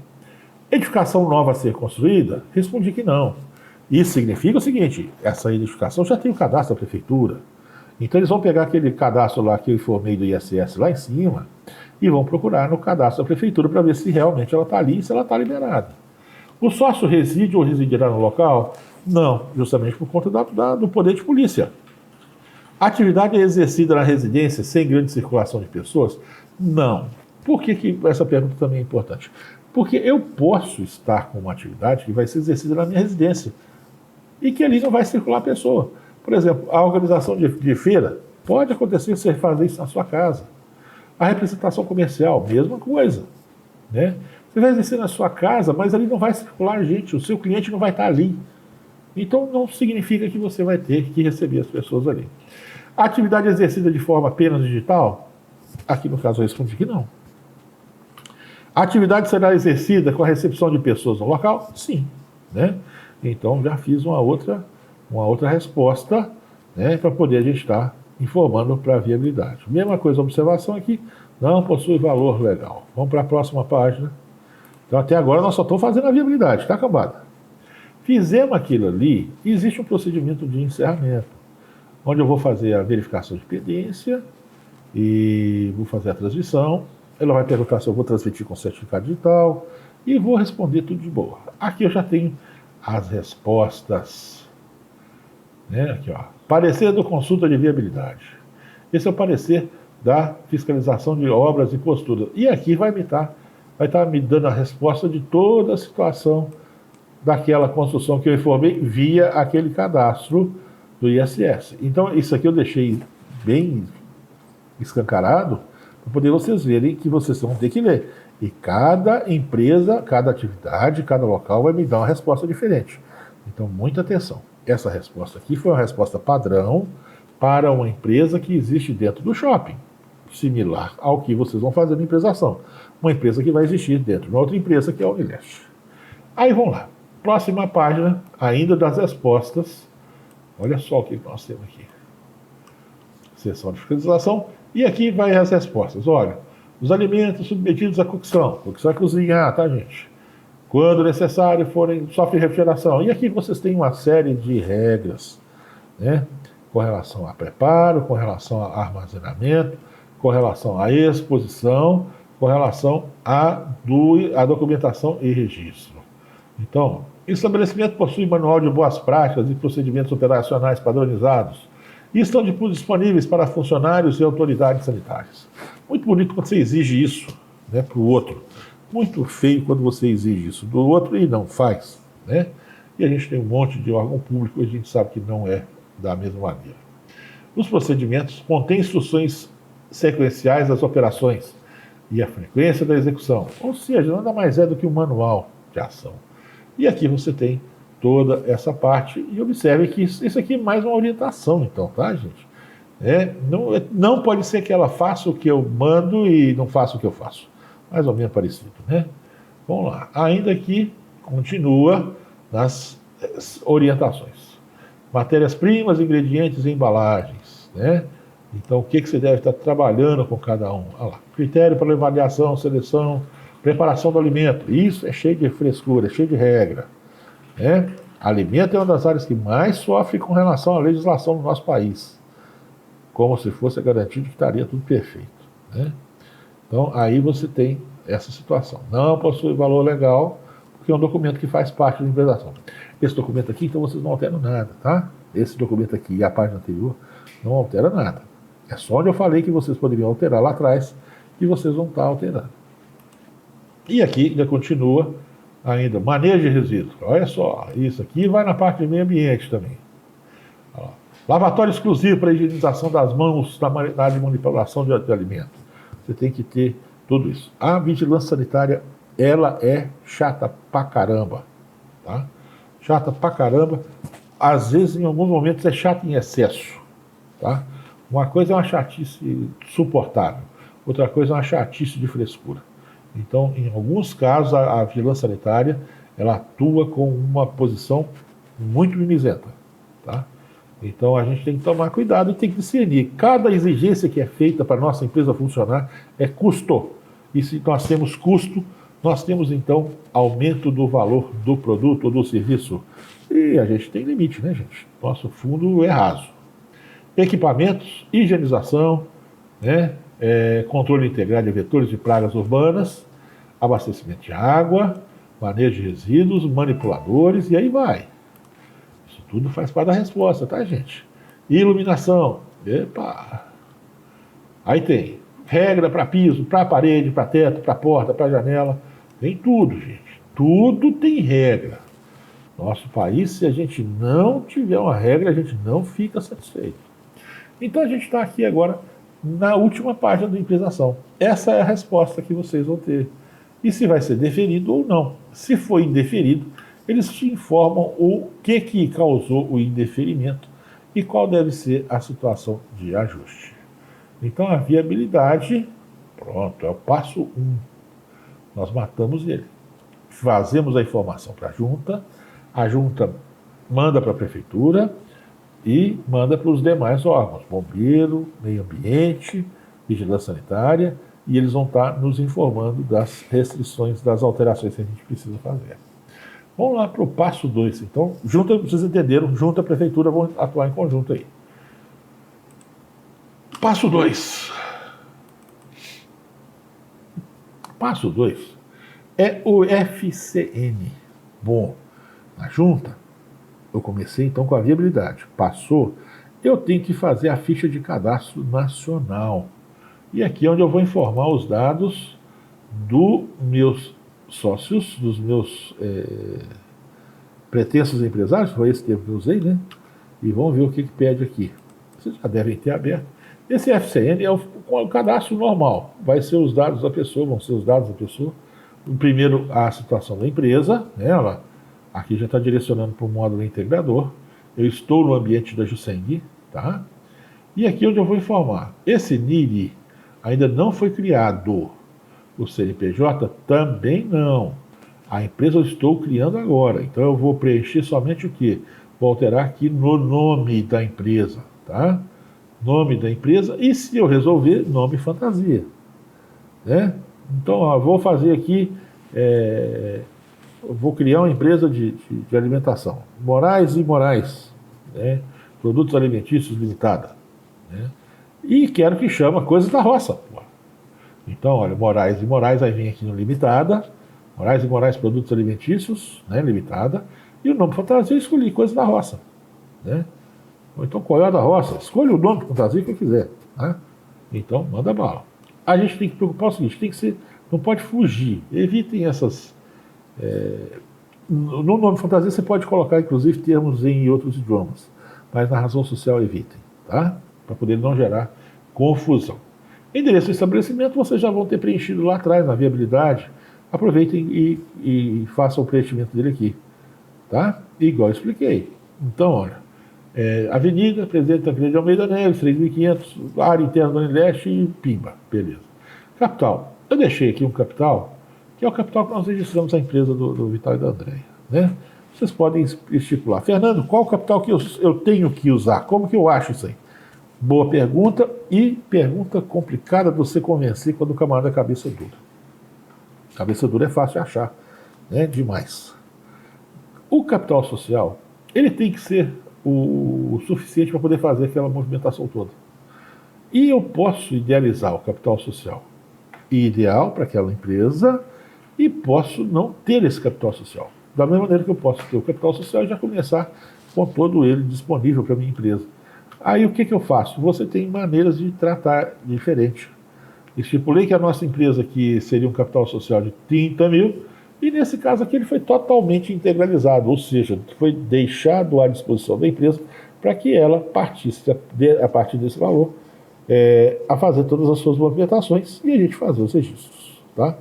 Edificação nova a ser construída? Respondi que não. Isso significa o seguinte: essa edificação já tem o cadastro da prefeitura. Então eles vão pegar aquele cadastro lá que eu informei do ISS lá em cima e vão procurar no cadastro da prefeitura para ver se realmente ela está ali e se ela está liberada. O sócio reside ou residirá no local? Não, justamente por conta do poder de polícia. A atividade é exercida na residência sem grande circulação de pessoas? Não. Por que essa pergunta também é importante? Porque eu posso estar com uma atividade que vai ser exercida na minha residência e que ali não vai circular pessoa. Por exemplo, a organização de feira, pode acontecer você fazer isso na sua casa. A representação comercial, mesma coisa. Né? Você vai exercer na sua casa, mas ali não vai circular gente, o seu cliente não vai estar ali. Então não significa que você vai ter que receber as pessoas ali. A atividade exercida de forma apenas digital? Aqui no caso eu respondi que não. A atividade será exercida com a recepção de pessoas no local? Sim. Né? Então já fiz uma outra resposta, né, para poder a gente estar informando para a viabilidade. Mesma coisa, observação aqui, não possui valor legal. Vamos para a próxima página. Então até agora nós só estamos fazendo a viabilidade, tá, cambada? Fizemos aquilo ali, existe um procedimento de encerramento, onde eu vou fazer a verificação de pendência e vou fazer a transmissão. Ela vai perguntar se eu vou transmitir com certificado digital e vou responder tudo de boa. Aqui eu já tenho as respostas né? Aqui, ó. Parecer do consulta de viabilidade. Esse é o parecer da fiscalização de obras e posturas. E aqui vai estar me dando a resposta de toda a situação daquela construção que eu informei via aquele cadastro do ISS. Então, isso aqui eu deixei bem escancarado para poder vocês verem que vocês vão ter que ler. E cada empresa, cada atividade, cada local vai me dar uma resposta diferente. Então, muita atenção. Essa resposta aqui foi uma resposta padrão para uma empresa que existe dentro do shopping, similar ao que vocês vão fazer na empresação. Uma empresa que vai existir dentro de uma outra empresa, que é a Unileste. Aí vamos lá. Próxima página, ainda das respostas. Olha só o que nós temos aqui. Seção de fiscalização. E aqui vai as respostas. Olha, os alimentos submetidos à cocção. Cocção é cozinhar, tá, gente? Quando necessário, sofrem refrigeração. E aqui vocês têm uma série de regras, né? Com relação a preparo, com relação a armazenamento, com relação à exposição, com relação à documentação e registro. Então, o estabelecimento possui manual de boas práticas e procedimentos operacionais padronizados e estão disponíveis para funcionários e autoridades sanitárias. Muito bonito quando você exige isso, né, para o outro. Muito feio quando você exige isso do outro e não faz, né? E a gente tem um monte de órgão público e a gente sabe que não é da mesma maneira. Os procedimentos contêm instruções sequenciais das operações e a frequência da execução, ou seja, nada mais é do que um manual de ação. E aqui você tem toda essa parte e observe que isso aqui é mais uma orientação, então, tá, gente? Não pode ser que ela faça o que eu mando e não faça o que eu faço. Mais ou menos parecido, né? Vamos lá. Ainda aqui, continua nas orientações. Matérias-primas, ingredientes e embalagens, né? Então, o que você deve estar trabalhando com cada um? Olha lá. Critério para avaliação, seleção, preparação do alimento. Isso é cheio de frescura, é cheio de regra, né? Alimento é uma das áreas que mais sofre com relação à legislação do nosso país. Como se fosse garantido que estaria tudo perfeito, né? Então, aí você tem essa situação. Não possui valor legal, porque é um documento que faz parte da indenização. Esse documento aqui, então, vocês não alteram nada, tá? Esse documento aqui e a página anterior não altera nada. É só onde eu falei que vocês poderiam alterar lá atrás que vocês vão estar alterando. E aqui ainda continua, ainda, manejo de resíduos. Olha só, isso aqui vai na parte de meio ambiente também. Ó, lavatório exclusivo para a higienização das mãos na área de manipulação de alimento. Você tem que ter tudo isso. A vigilância sanitária, ela é chata pra caramba, tá? Chata pra caramba. Às vezes, em alguns momentos, é chata em excesso, tá? Uma coisa é uma chatice suportável, outra coisa é uma chatice de frescura. Então, em alguns casos, a vigilância sanitária, ela atua com uma posição muito mimizenta, tá? Então a gente tem que tomar cuidado e tem que discernir. Cada exigência que é feita para a nossa empresa funcionar é custo. E se nós temos custo, nós temos então aumento do valor do produto ou do serviço. E a gente tem limite, né, gente? Nosso fundo é raso. Equipamentos, higienização, né? Controle integrado de vetores e pragas urbanas, abastecimento de água, manejo de resíduos, manipuladores e aí vai. Tudo faz parte da resposta, tá, gente? Iluminação. Epa! Aí tem regra para piso, para parede, para teto, para porta, para janela. Tem tudo, gente. Tudo tem regra. Nosso país, se a gente não tiver uma regra, a gente não fica satisfeito. Então a gente está aqui agora na última página da indenização. Essa é a resposta que vocês vão ter. E se vai ser deferido ou não. Se for indeferido, eles te informam o que causou o indeferimento e qual deve ser a situação de ajuste. Então, a viabilidade, pronto, é o passo 1. Nós matamos ele. Fazemos a informação para a junta manda para a prefeitura e manda para os demais órgãos, bombeiro, meio ambiente, vigilância sanitária, e eles vão estar nos informando das restrições, das alterações que a gente precisa fazer. Vamos lá para o passo 2. Então, junta, vocês entenderam, junta a prefeitura vão atuar em conjunto aí. Passo 2. Passo 2 é o FCN. Bom, na junta, Eu comecei então com a viabilidade. Passou, eu tenho que fazer a ficha de cadastro nacional. E aqui é onde eu vou informar os dados dos meus sócios, dos meus pretensos empresários, foi esse termo que eu usei, né? E vamos ver o que pede aqui. Vocês já devem ter aberto. Esse FCN é o cadastro normal. Vai ser os dados da pessoa, vão ser os dados da pessoa. Primeiro, a situação da empresa, né? Ela, aqui já está direcionando para o módulo integrador. Eu estou no ambiente da Juseng, tá? E aqui onde eu vou informar. Esse NIRI ainda não foi criado. O CNPJ também não. A empresa eu estou criando agora. Então eu vou preencher somente o quê? Vou alterar aqui no nome da empresa, tá? Nome da empresa e, se eu resolver, nome fantasia, né? Então, ó, vou fazer aqui, vou criar uma empresa de alimentação, Moraes e Moraes, né? Produtos Alimentícios Limitada, né? E quero que chama Coisas da Roça. Pô. Então, olha, Moraes e Moraes, aí vem aqui no Limitada, Moraes e Moraes Produtos Alimentícios, né? Limitada, e o nome fantasia eu escolhi Coisas da Roça, né? Ou então Coió da Roça, escolha o nome fantasia que eu quiser, né? Então, manda bala. A gente tem que preocupar o seguinte, tem que ser, não pode fugir, evitem essas... no nome fantasia você pode colocar, inclusive, termos em outros idiomas, mas na razão social evitem, tá? Para poder não gerar confusão. Endereço do estabelecimento vocês já vão ter preenchido lá atrás, na viabilidade. Aproveitem e façam o preenchimento dele aqui, tá? Igual eu expliquei. Então, olha, Avenida Presidente Tancredo de Almeida Neves, 3.500, área interna do Leste e Pimba, beleza. Capital, eu deixei aqui um capital, que é o capital que nós registramos a empresa do Vital e da Andréia, né? Vocês podem estipular. Fernando, qual o capital que eu tenho que usar? Como que eu acho isso aí? Boa pergunta e pergunta complicada de você convencer quando o camarada é cabeça dura. Cabeça dura é fácil de achar, né? Demais. O capital social, ele tem que ser o suficiente para poder fazer aquela movimentação toda. E eu posso idealizar o capital social ideal para aquela empresa e posso não ter esse capital social. Da mesma maneira que eu posso ter o capital social e já começar com todo ele disponível para a minha empresa. Aí o que eu faço? Você tem maneiras de tratar diferente. Estipulei que a nossa empresa aqui seria um capital social de 30 mil, e nesse caso aqui ele foi totalmente integralizado, ou seja, foi deixado à disposição da empresa para que ela partisse a partir desse valor a fazer todas as suas movimentações e a gente fazer os registros, tá?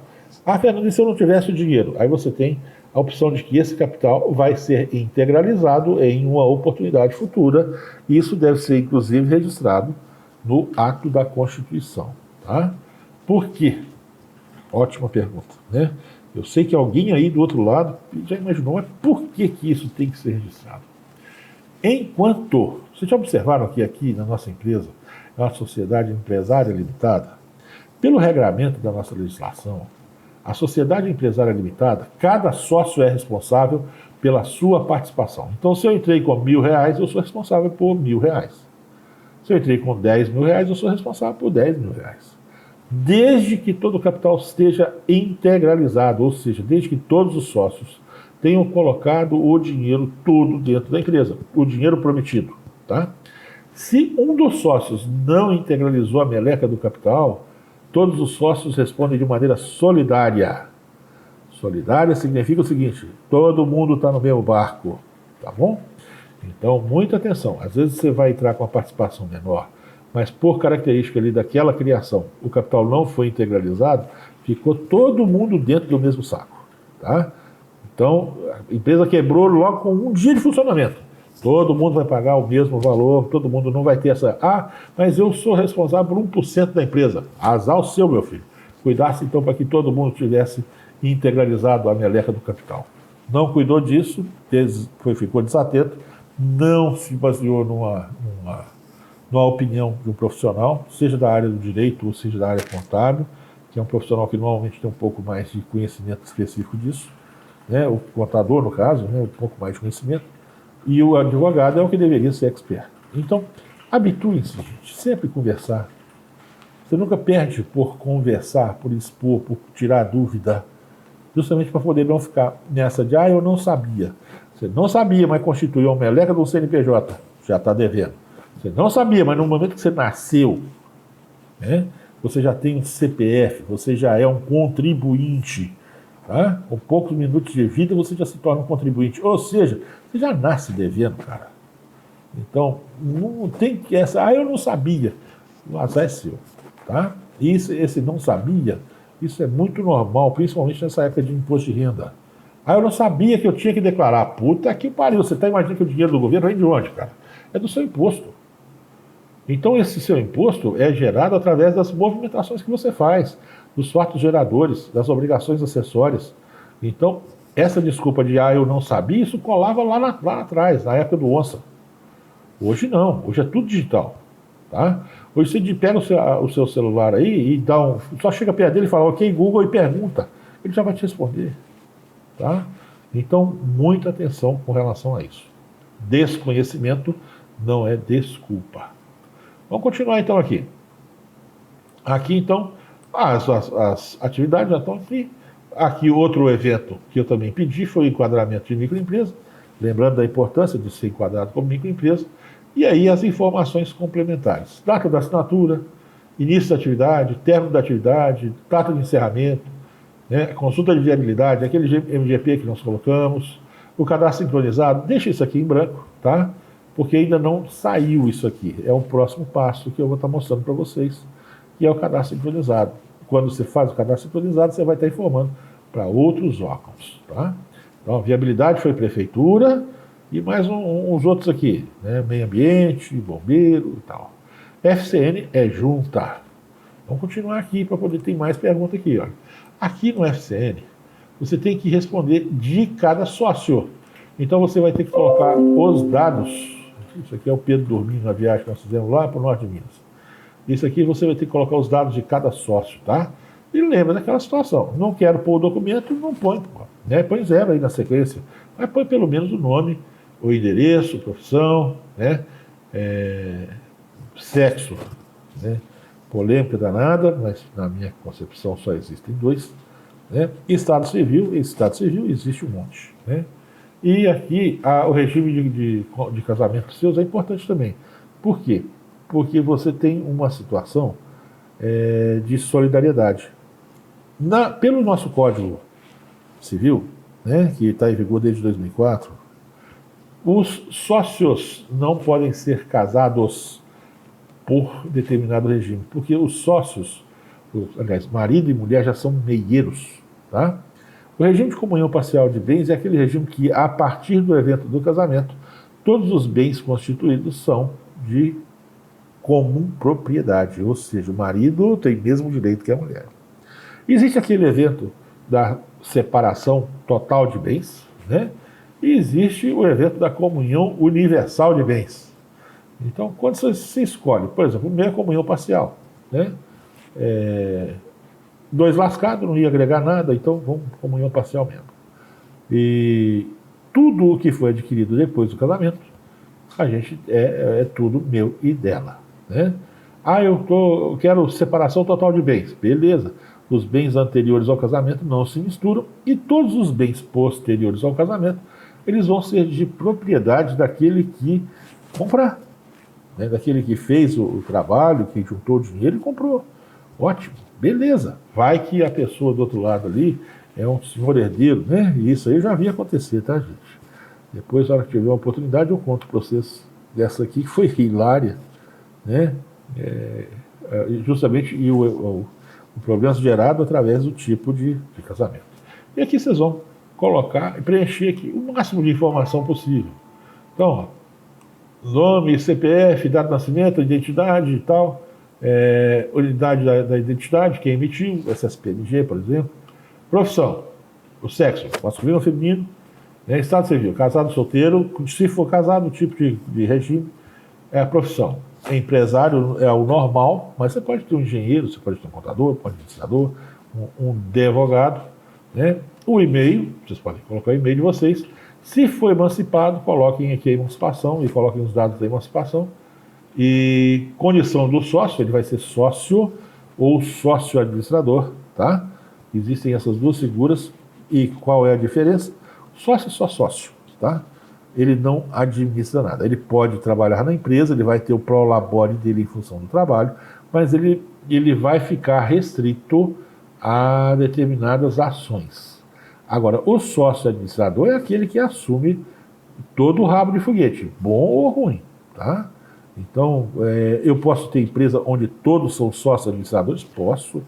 Ah, Fernando, e se eu não tivesse o dinheiro? Aí você tem a opção de que esse capital vai ser integralizado em uma oportunidade futura, e isso deve ser inclusive registrado no ato da Constituição, tá? Por quê? Ótima pergunta, né? Eu sei que alguém aí do outro lado já imaginou, mas por que isso tem que ser registrado? Enquanto, vocês já observaram que aqui na nossa empresa, na sociedade empresária limitada, pelo regramento da nossa legislação, a sociedade empresária limitada, cada sócio é responsável pela sua participação. Então, se eu entrei com R$1.000, eu sou responsável por R$1.000. Se eu entrei com R$10.000, eu sou responsável por R$10.000. Desde que todo o capital esteja integralizado, ou seja, desde que todos os sócios tenham colocado o dinheiro todo dentro da empresa, o dinheiro prometido, tá? Se um dos sócios não integralizou a meleca do capital, todos os sócios respondem de maneira solidária. Solidária significa o seguinte, todo mundo está no mesmo barco, tá bom? Então, muita atenção. Às vezes você vai entrar com a participação menor, mas por característica ali daquela criação, o capital não foi integralizado, ficou todo mundo dentro do mesmo saco, tá? Então, a empresa quebrou logo com um dia de funcionamento. Todo mundo vai pagar o mesmo valor, todo mundo não vai ter essa... Ah, mas eu sou responsável por 1% da empresa. Azar o seu, meu filho. Cuidasse então para que todo mundo tivesse integralizado a meleca do capital. Não cuidou disso, ficou desatento, não se baseou numa opinião de um profissional, seja da área do direito ou seja da área contábil, que é um profissional que normalmente tem um pouco mais de conhecimento específico disso, né? O contador, no caso, né? Um pouco mais de conhecimento, e o advogado é o que deveria ser expert. Então, habituem-se, gente, sempre conversar. Você nunca perde por conversar, por expor, por tirar dúvida, justamente para poder não ficar nessa de, eu não sabia. Você não sabia, mas constituiu a meleca do CNPJ, já está devendo. Você não sabia, mas no momento que você nasceu, né, você já tem um CPF, você já é um contribuinte. Tá? Com poucos minutos de vida você já se torna um contribuinte. Ou seja, você já nasce devendo, cara. Então, não tem que essa. Eu não sabia. O azar é seu. Tá? Esse não sabia, isso é muito normal, principalmente nessa época de imposto de renda. Eu não sabia que eu tinha que declarar. Puta que pariu. Você está imaginando que o dinheiro do governo vem de onde, cara? É do seu imposto. Então, esse seu imposto é gerado através das movimentações que você faz, dos fatos geradores, das obrigações acessórias. Então, essa desculpa de eu não sabia, isso colava lá atrás, na época do onça. Hoje não, hoje é tudo digital. Tá? Hoje você pega o seu celular aí e só chega perto dele e fala, ok, Google, e pergunta. Ele já vai te responder. Tá? Então, muita atenção com relação a isso. Desconhecimento não é desculpa. Vamos continuar então aqui. Aqui então, as atividades já estão aqui. Aqui outro evento que eu também pedi foi o enquadramento de microempresa, lembrando da importância de ser enquadrado como microempresa. E aí as informações complementares. Data da assinatura, início da atividade, término da atividade, data de encerramento, né, consulta de viabilidade, aquele MGP que nós colocamos, o cadastro sincronizado, deixa isso aqui em branco, tá? Porque ainda não saiu isso aqui. É o próximo passo que eu vou estar mostrando para vocês, que é o cadastro sincronizado. Quando você faz o cadastro sincronizado, você vai estar informando para outros órgãos, tá? Então, a viabilidade foi prefeitura e mais uns outros aqui, né? Meio ambiente, bombeiro e tal. FCN é junta. Vamos continuar aqui para poder ter mais perguntas aqui, ó. Aqui no FCN, você tem que responder de cada sócio. Então, você vai ter que colocar os dados. Isso aqui é o Pedro dormindo na viagem que nós fizemos lá para o norte de Minas. Isso aqui você vai ter que colocar os dados de cada sócio, tá? E lembra daquela situação. Não quero pôr o documento, não põe, né? Põe 0 aí na sequência. Mas põe pelo menos o nome, o endereço, profissão, né? Sexo, né? Polêmica danada, mas na minha concepção só existem 2. Né? Estado civil existe um monte, né? E aqui o regime de casamento seus é importante também. Por quê? Porque você tem uma situação de solidariedade. Pelo nosso Código Civil, né, que está em vigor desde 2004, os sócios não podem ser casados por determinado regime, porque os sócios, aliás, marido e mulher já são meieiros, tá? O regime de comunhão parcial de bens é aquele regime que, a partir do evento do casamento, todos os bens constituídos são de comum propriedade, ou seja, o marido tem o mesmo direito que a mulher. Existe aquele evento da separação total de bens, né? E existe o evento da comunhão universal de bens. Então, quando você escolhe, por exemplo, primeira comunhão parcial, né? 2 lascados, não ia agregar nada, então vamos comunhão parcial mesmo. E tudo o que foi adquirido depois do casamento, a gente é tudo meu e dela, né? Eu quero separação total de bens. Beleza. Os bens anteriores ao casamento não se misturam e todos os bens posteriores ao casamento, eles vão ser de propriedade daquele que comprar, né? Daquele que fez o trabalho, que juntou o dinheiro e comprou. Ótimo, beleza. Vai que a pessoa do outro lado ali é um senhor herdeiro, né? E isso aí eu já vi acontecer, tá, gente? Depois, na hora que tiver uma oportunidade, eu conto para vocês dessa aqui, que foi hilária, né? Justamente o problema gerado através do tipo de casamento. E aqui vocês vão colocar e preencher aqui o máximo de informação possível. Então, ó, nome, CPF, data de nascimento, identidade e tal, unidade da identidade, quem emitiu, SSPMG, por exemplo, profissão, o sexo, masculino ou feminino, né? Estado civil, casado, solteiro, se for casado, o tipo de regime é a profissão. Empresário é o normal, mas você pode ter um engenheiro, você pode ter um contador, pode ter um administrador, um advogado, né? O e-mail, vocês podem colocar o e-mail de vocês. Se for emancipado, coloquem aqui a emancipação e coloquem os dados da emancipação. E condição do sócio, ele vai ser sócio ou sócio administrador, tá? Existem essas duas figuras. E qual é a diferença? Sócio é só sócio. tá? Ele não administra nada. Ele pode trabalhar na empresa, ele vai ter o prolabore dele em função do trabalho, mas ele vai ficar restrito a determinadas ações. Agora, o sócio administrador é aquele que assume todo o rabo de foguete, bom ou ruim, tá? Então, eu posso ter empresa onde todos são sócios administradores? Posso.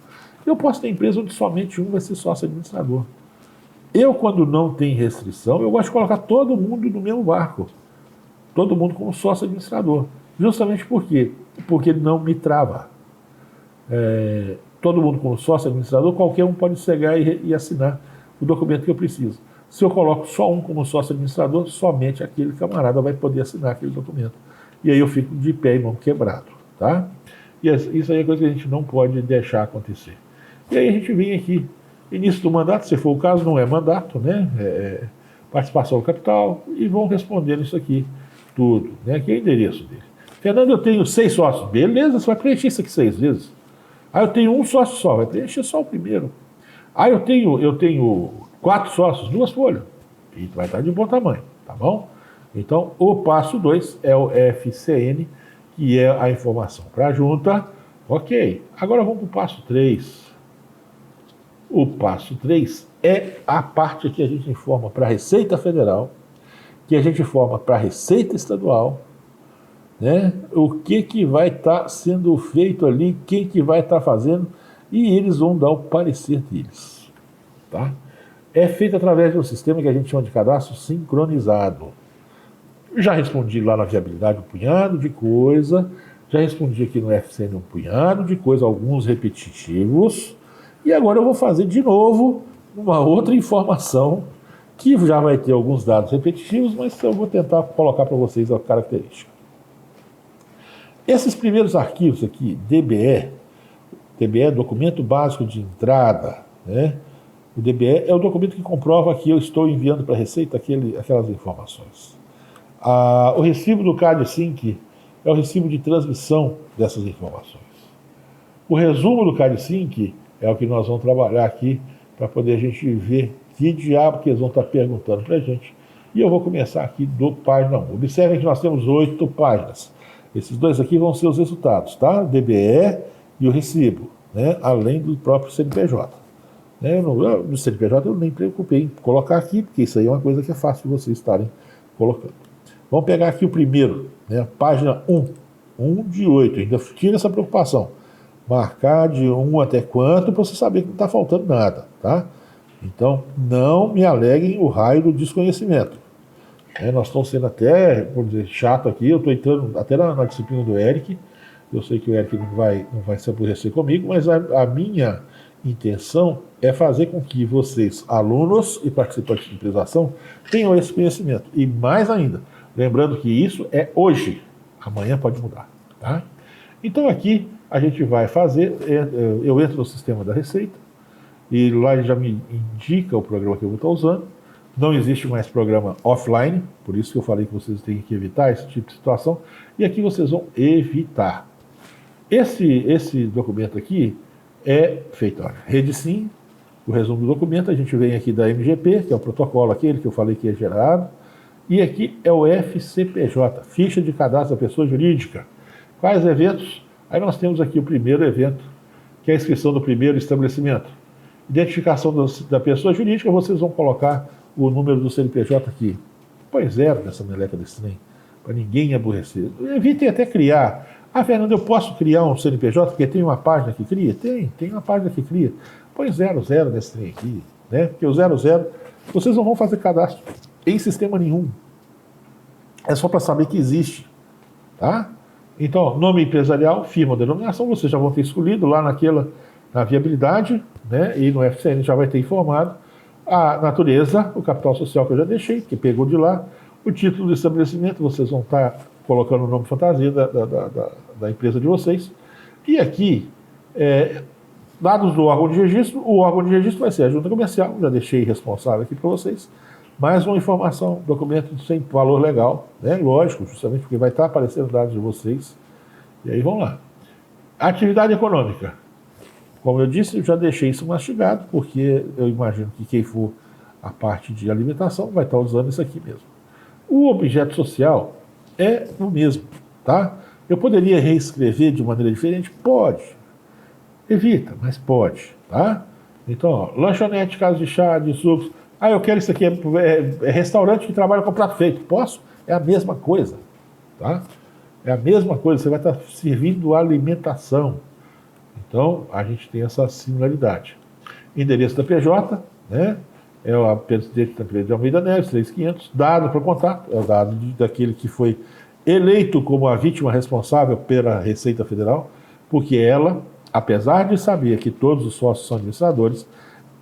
Eu posso ter empresa onde somente um vai ser sócio administrador. Eu, quando não tem restrição, eu gosto de colocar todo mundo no mesmo barco. Todo mundo como sócio administrador. Justamente por quê? Porque ele não me trava. Todo mundo como sócio administrador, qualquer um pode chegar e assinar o documento que eu preciso. Se eu coloco só um como sócio administrador, somente aquele camarada vai poder assinar aquele documento. E aí eu fico de pé e mão quebrado, tá? E isso aí é coisa que a gente não pode deixar acontecer. E aí a gente vem aqui, início do mandato, se for o caso, não é mandato, né? Participação do capital, e vão respondendo isso aqui tudo, né? Aqui é o endereço dele. Fernando, eu tenho 6 sócios. Beleza, você vai preencher isso aqui 6 vezes. Ah, eu tenho um sócio só, vai preencher só o primeiro. Ah, eu tenho 4 sócios, 2 folhas. E vai estar de bom tamanho, tá bom? Então, o passo 2 é o FCN, que é a informação para a junta. Ok. Agora vamos para o passo 3. O passo 3 é a parte que a gente informa para a Receita Federal, que a gente informa para a Receita Estadual, né? O que vai estar sendo feito ali, quem que vai estar fazendo, e eles vão dar o parecer deles, tá? É feito através de um sistema que a gente chama de cadastro sincronizado. Já respondi lá na viabilidade um punhado de coisa, já respondi aqui no FCN um punhado de coisa, alguns repetitivos, e agora eu vou fazer de novo uma outra informação que já vai ter alguns dados repetitivos, mas eu vou tentar colocar para vocês a característica. Esses primeiros arquivos aqui, DBE é documento básico de entrada, né? O DBE é o documento que comprova que eu estou enviando para a Receita aquelas informações. O recibo do CAD-SYNC é o recibo de transmissão dessas informações. O resumo do CAD-SYNC é o que nós vamos trabalhar aqui para poder a gente ver que diabo que eles vão estar perguntando para a gente. E eu vou começar aqui do página 1. Observem que nós temos 8 páginas. Esses 2 aqui vão ser os resultados, tá? O DBE e o recibo, né? Além do próprio CNPJ. No CNPJ eu nem preocupei em colocar aqui, porque isso aí é uma coisa que é fácil de vocês estarem colocando. Vamos pegar aqui o primeiro, né? Página 1 de 8, ainda tira essa preocupação. Marcar de 1 até quanto, para você saber que não está faltando nada, tá? Então, não me aleguem o raio do desconhecimento. Nós estamos sendo até, vamos dizer, chato aqui, eu estou entrando até na disciplina do Eric, eu sei que o Eric não vai se aborrecer comigo, mas a minha intenção é fazer com que vocês, alunos e participantes de empresação, tenham esse conhecimento. E mais ainda, lembrando que isso é hoje, amanhã pode mudar, tá? Então aqui a gente vai fazer, eu entro no sistema da Receita, e lá ele já me indica o programa que eu vou estar usando. Não existe mais programa offline, por isso que eu falei que vocês têm que evitar esse tipo de situação, e aqui vocês vão evitar. Esse documento aqui é feito, olha, rede sim, o resumo do documento, a gente vem aqui da MGP, que é o protocolo aquele que eu falei que é gerado, e aqui é o FCPJ, Ficha de Cadastro da Pessoa Jurídica. Quais eventos? Aí nós temos aqui o primeiro evento, que é a inscrição do primeiro estabelecimento. Identificação da pessoa jurídica, vocês vão colocar o número do CNPJ aqui. Põe 0 nessa meleca desse trem, para ninguém aborrecer. Evitem até criar. Ah, Fernando, eu posso criar um CNPJ porque tem uma página que cria? Tem uma página que cria. Põe 00 nesse trem aqui, né? Porque o 00, vocês não vão fazer cadastro em sistema nenhum. É só para saber que existe, tá? Então, nome empresarial, firma ou denominação, vocês já vão ter escolhido lá na viabilidade, né? E no FCN já vai ter informado. A natureza, o capital social que eu já deixei, que pegou de lá. O título do estabelecimento, vocês vão estar colocando o nome fantasia da empresa de vocês. E aqui, dados do órgão de registro, o órgão de registro vai ser a junta comercial, já deixei responsável aqui para vocês. Mais uma informação, documento sem valor legal, né? Lógico, justamente porque vai estar aparecendo dados de vocês. E aí vamos lá. Atividade econômica. Como eu disse, eu já deixei isso mastigado, porque eu imagino que quem for a parte de alimentação vai estar usando isso aqui mesmo. O objeto social é o mesmo, tá? Eu poderia reescrever de maneira diferente? Pode. Evita, mas pode, tá? Então, ó, lanchonete, casa de chá, de sucos. Ah, eu quero isso aqui, é restaurante que trabalha com prato feito. Posso? É a mesma coisa, tá? É a mesma coisa, você vai estar servindo alimentação. Então, a gente tem essa similaridade. Endereço da PJ, né? É o presidente da empresa de Almeida Neves, 3500. Dado para contato, é o dado daquele que foi eleito como a vítima responsável pela Receita Federal, porque ela, apesar de saber que todos os sócios são administradores,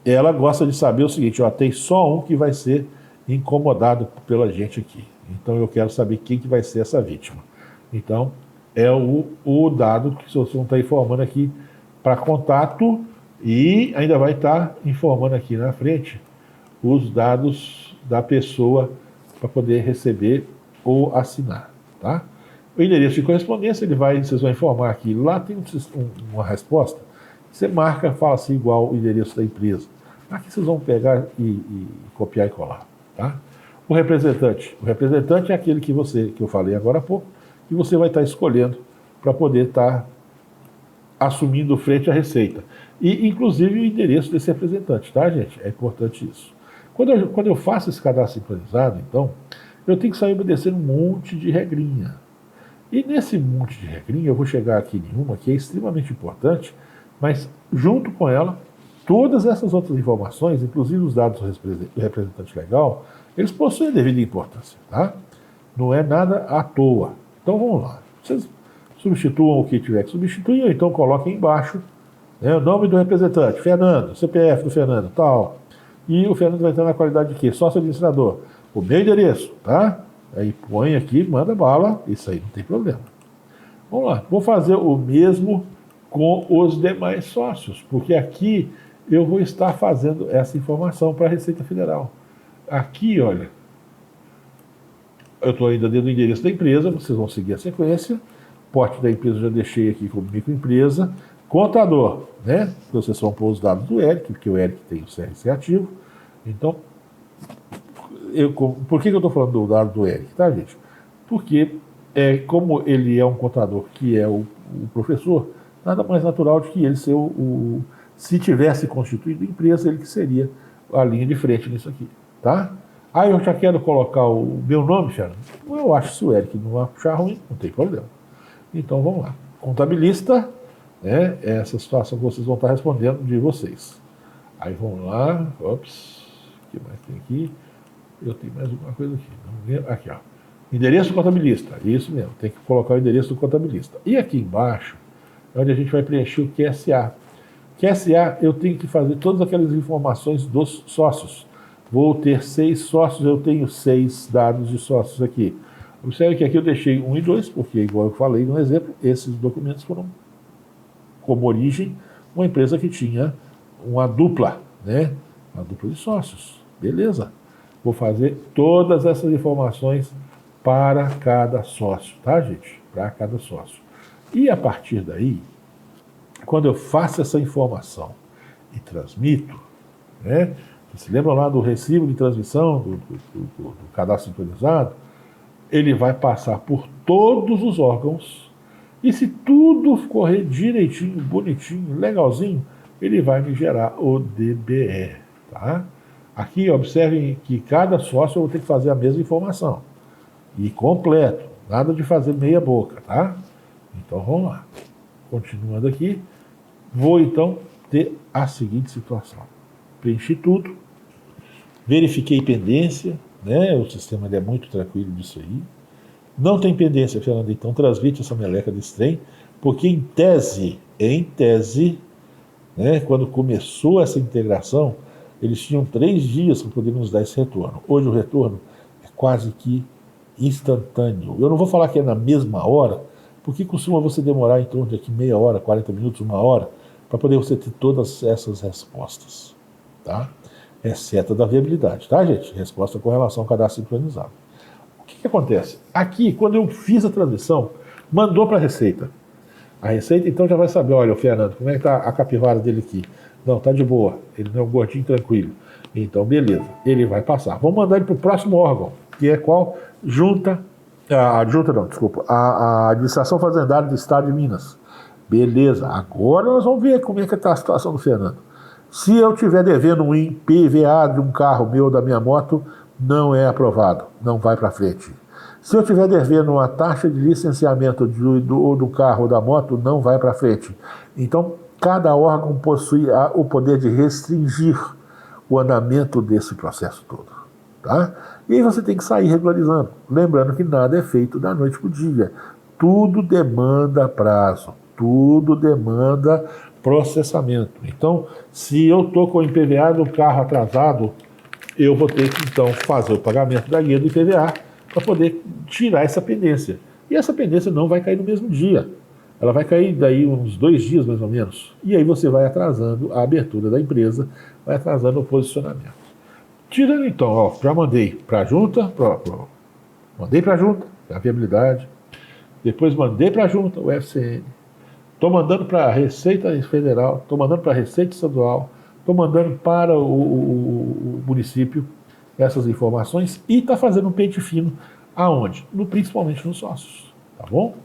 ela gosta de saber o seguinte, ó, tem só um que vai ser incomodado pela gente aqui. Então eu quero saber quem que vai ser essa vítima. Então é o dado que o senhor está informando aqui para contato e ainda vai estar informando aqui na frente os dados da pessoa para poder receber ou assinar, tá? O endereço de correspondência, vocês vão informar aqui, lá tem uma resposta, você marca, fala assim, igual o endereço da empresa. Aqui vocês vão pegar e copiar e colar, tá? O representante é aquele que eu falei agora há pouco, que você vai estar escolhendo para poder estar assumindo frente à Receita. E, inclusive, o endereço desse representante, tá, gente? É importante isso. Quando eu faço esse cadastro sincronizado, então, eu tenho que sair obedecendo um monte de regrinha. E nesse monte de regrinha, eu vou chegar aqui em uma que é extremamente importante, mas junto com ela, todas essas outras informações, inclusive os dados do representante legal, eles possuem devida importância, tá? Não é nada à toa. Então vamos lá. Vocês substituam o que tiver que substituir, ou então coloquem embaixo, né, o nome do representante, Fernando, CPF do Fernando, tal. E o Fernando vai estar na qualidade de quê? Sócio administrador. O meu endereço, tá? Aí põe aqui, manda bala, isso aí não tem problema. Vamos lá, vou fazer o mesmo com os demais sócios, porque aqui eu vou estar fazendo essa informação para a Receita Federal. Aqui, olha, eu estou ainda dentro do endereço da empresa, vocês vão seguir a sequência. Porte da empresa eu já deixei aqui como microempresa. Contador, né? Vocês vão pôr os dados do Eric, porque o Eric tem o CRC ativo. Então, por que eu estou falando do dado do Eric, tá, gente? Porque, como ele é um contador que é o professor, nada mais natural do que ele ser se tivesse constituído empresa, ele que seria a linha de frente nisso aqui, tá? Ah, eu já quero colocar o meu nome, Fernando. Eu acho que se o Eric não achar ruim, não tem problema. Então, vamos lá. Contabilista, né? Essa situação que vocês vão estar respondendo de vocês. Aí, vamos lá. Ops. O que mais tem aqui? Eu tenho mais alguma coisa aqui. Aqui, ó. Endereço do contabilista. Isso mesmo. Tem que colocar o endereço do contabilista. E aqui embaixo é onde a gente vai preencher o QSA. QSA, eu tenho que fazer todas aquelas informações dos sócios. Vou ter 6 sócios, eu tenho 6 dados de sócios aqui. Observe que aqui eu deixei 1 e 2, porque, igual eu falei no exemplo, esses documentos foram como origem uma empresa que tinha uma dupla, né? Uma dupla de sócios. Beleza. Vou fazer todas essas informações para cada sócio, tá, gente? Para cada sócio. E a partir daí, quando eu faço essa informação e transmito, né? Você lembra lá do recibo de transmissão, do cadastro sincronizado? Ele vai passar por todos os órgãos e se tudo correr direitinho, bonitinho, legalzinho, ele vai me gerar o DBE, tá? Aqui, observem que cada sócio eu vou ter que fazer a mesma informação. E completo, nada de fazer meia boca, tá? Então, vamos lá. Continuando aqui, vou então ter a seguinte situação. Preenchi tudo, verifiquei pendência, né? O sistema é muito tranquilo disso aí. Não tem pendência, Fernando, então transmite essa meleca desse trem, porque em tese, né, quando começou essa integração, eles tinham 3 dias para poder nos dar esse retorno. Hoje o retorno é quase que instantâneo. Eu não vou falar que é na mesma hora, porque costuma você demorar em torno de aqui meia hora, 40 minutos, 1 hora, para poder você ter todas essas respostas, tá? Exceto da viabilidade, tá, gente? Resposta com relação ao cadastro sincronizado. O que acontece? Aqui, quando eu fiz a transmissão, mandou para a Receita. A Receita, então, já vai saber, olha, o Fernando, como é que está a capivara dele aqui? Não, tá de boa. Ele não é um gordinho tranquilo. Então, beleza. Ele vai passar. Vamos mandar ele para o próximo órgão. que é qual? A Administração Fazendária do Estado de Minas. Beleza, agora nós vamos ver como é que está a situação do Fernando. Se eu estiver devendo um IPVA de um carro meu, da minha moto, não é aprovado, não vai para frente. Se eu estiver devendo uma taxa de licenciamento do carro ou da moto, não vai para frente. Então, cada órgão possui o poder de restringir o andamento desse processo todo. Tá? E aí você tem que sair regularizando. Lembrando que nada é feito da noite para o dia. Tudo demanda prazo, tudo demanda processamento. Então, se eu estou com o IPVA do carro atrasado, eu vou ter que, então, fazer o pagamento da guia do IPVA para poder tirar essa pendência. E essa pendência não vai cair no mesmo dia. Ela vai cair daí uns 2 dias, mais ou menos. E aí você vai atrasando a abertura da empresa, vai atrasando o posicionamento. Tirando então, ó, já mandei para a junta, mandei para a junta, a viabilidade, depois mandei para a junta, o FCN, estou mandando para a Receita Federal, estou mandando para a Receita Estadual, estou mandando para o município essas informações e está fazendo um pente fino aonde? Principalmente nos sócios, tá bom?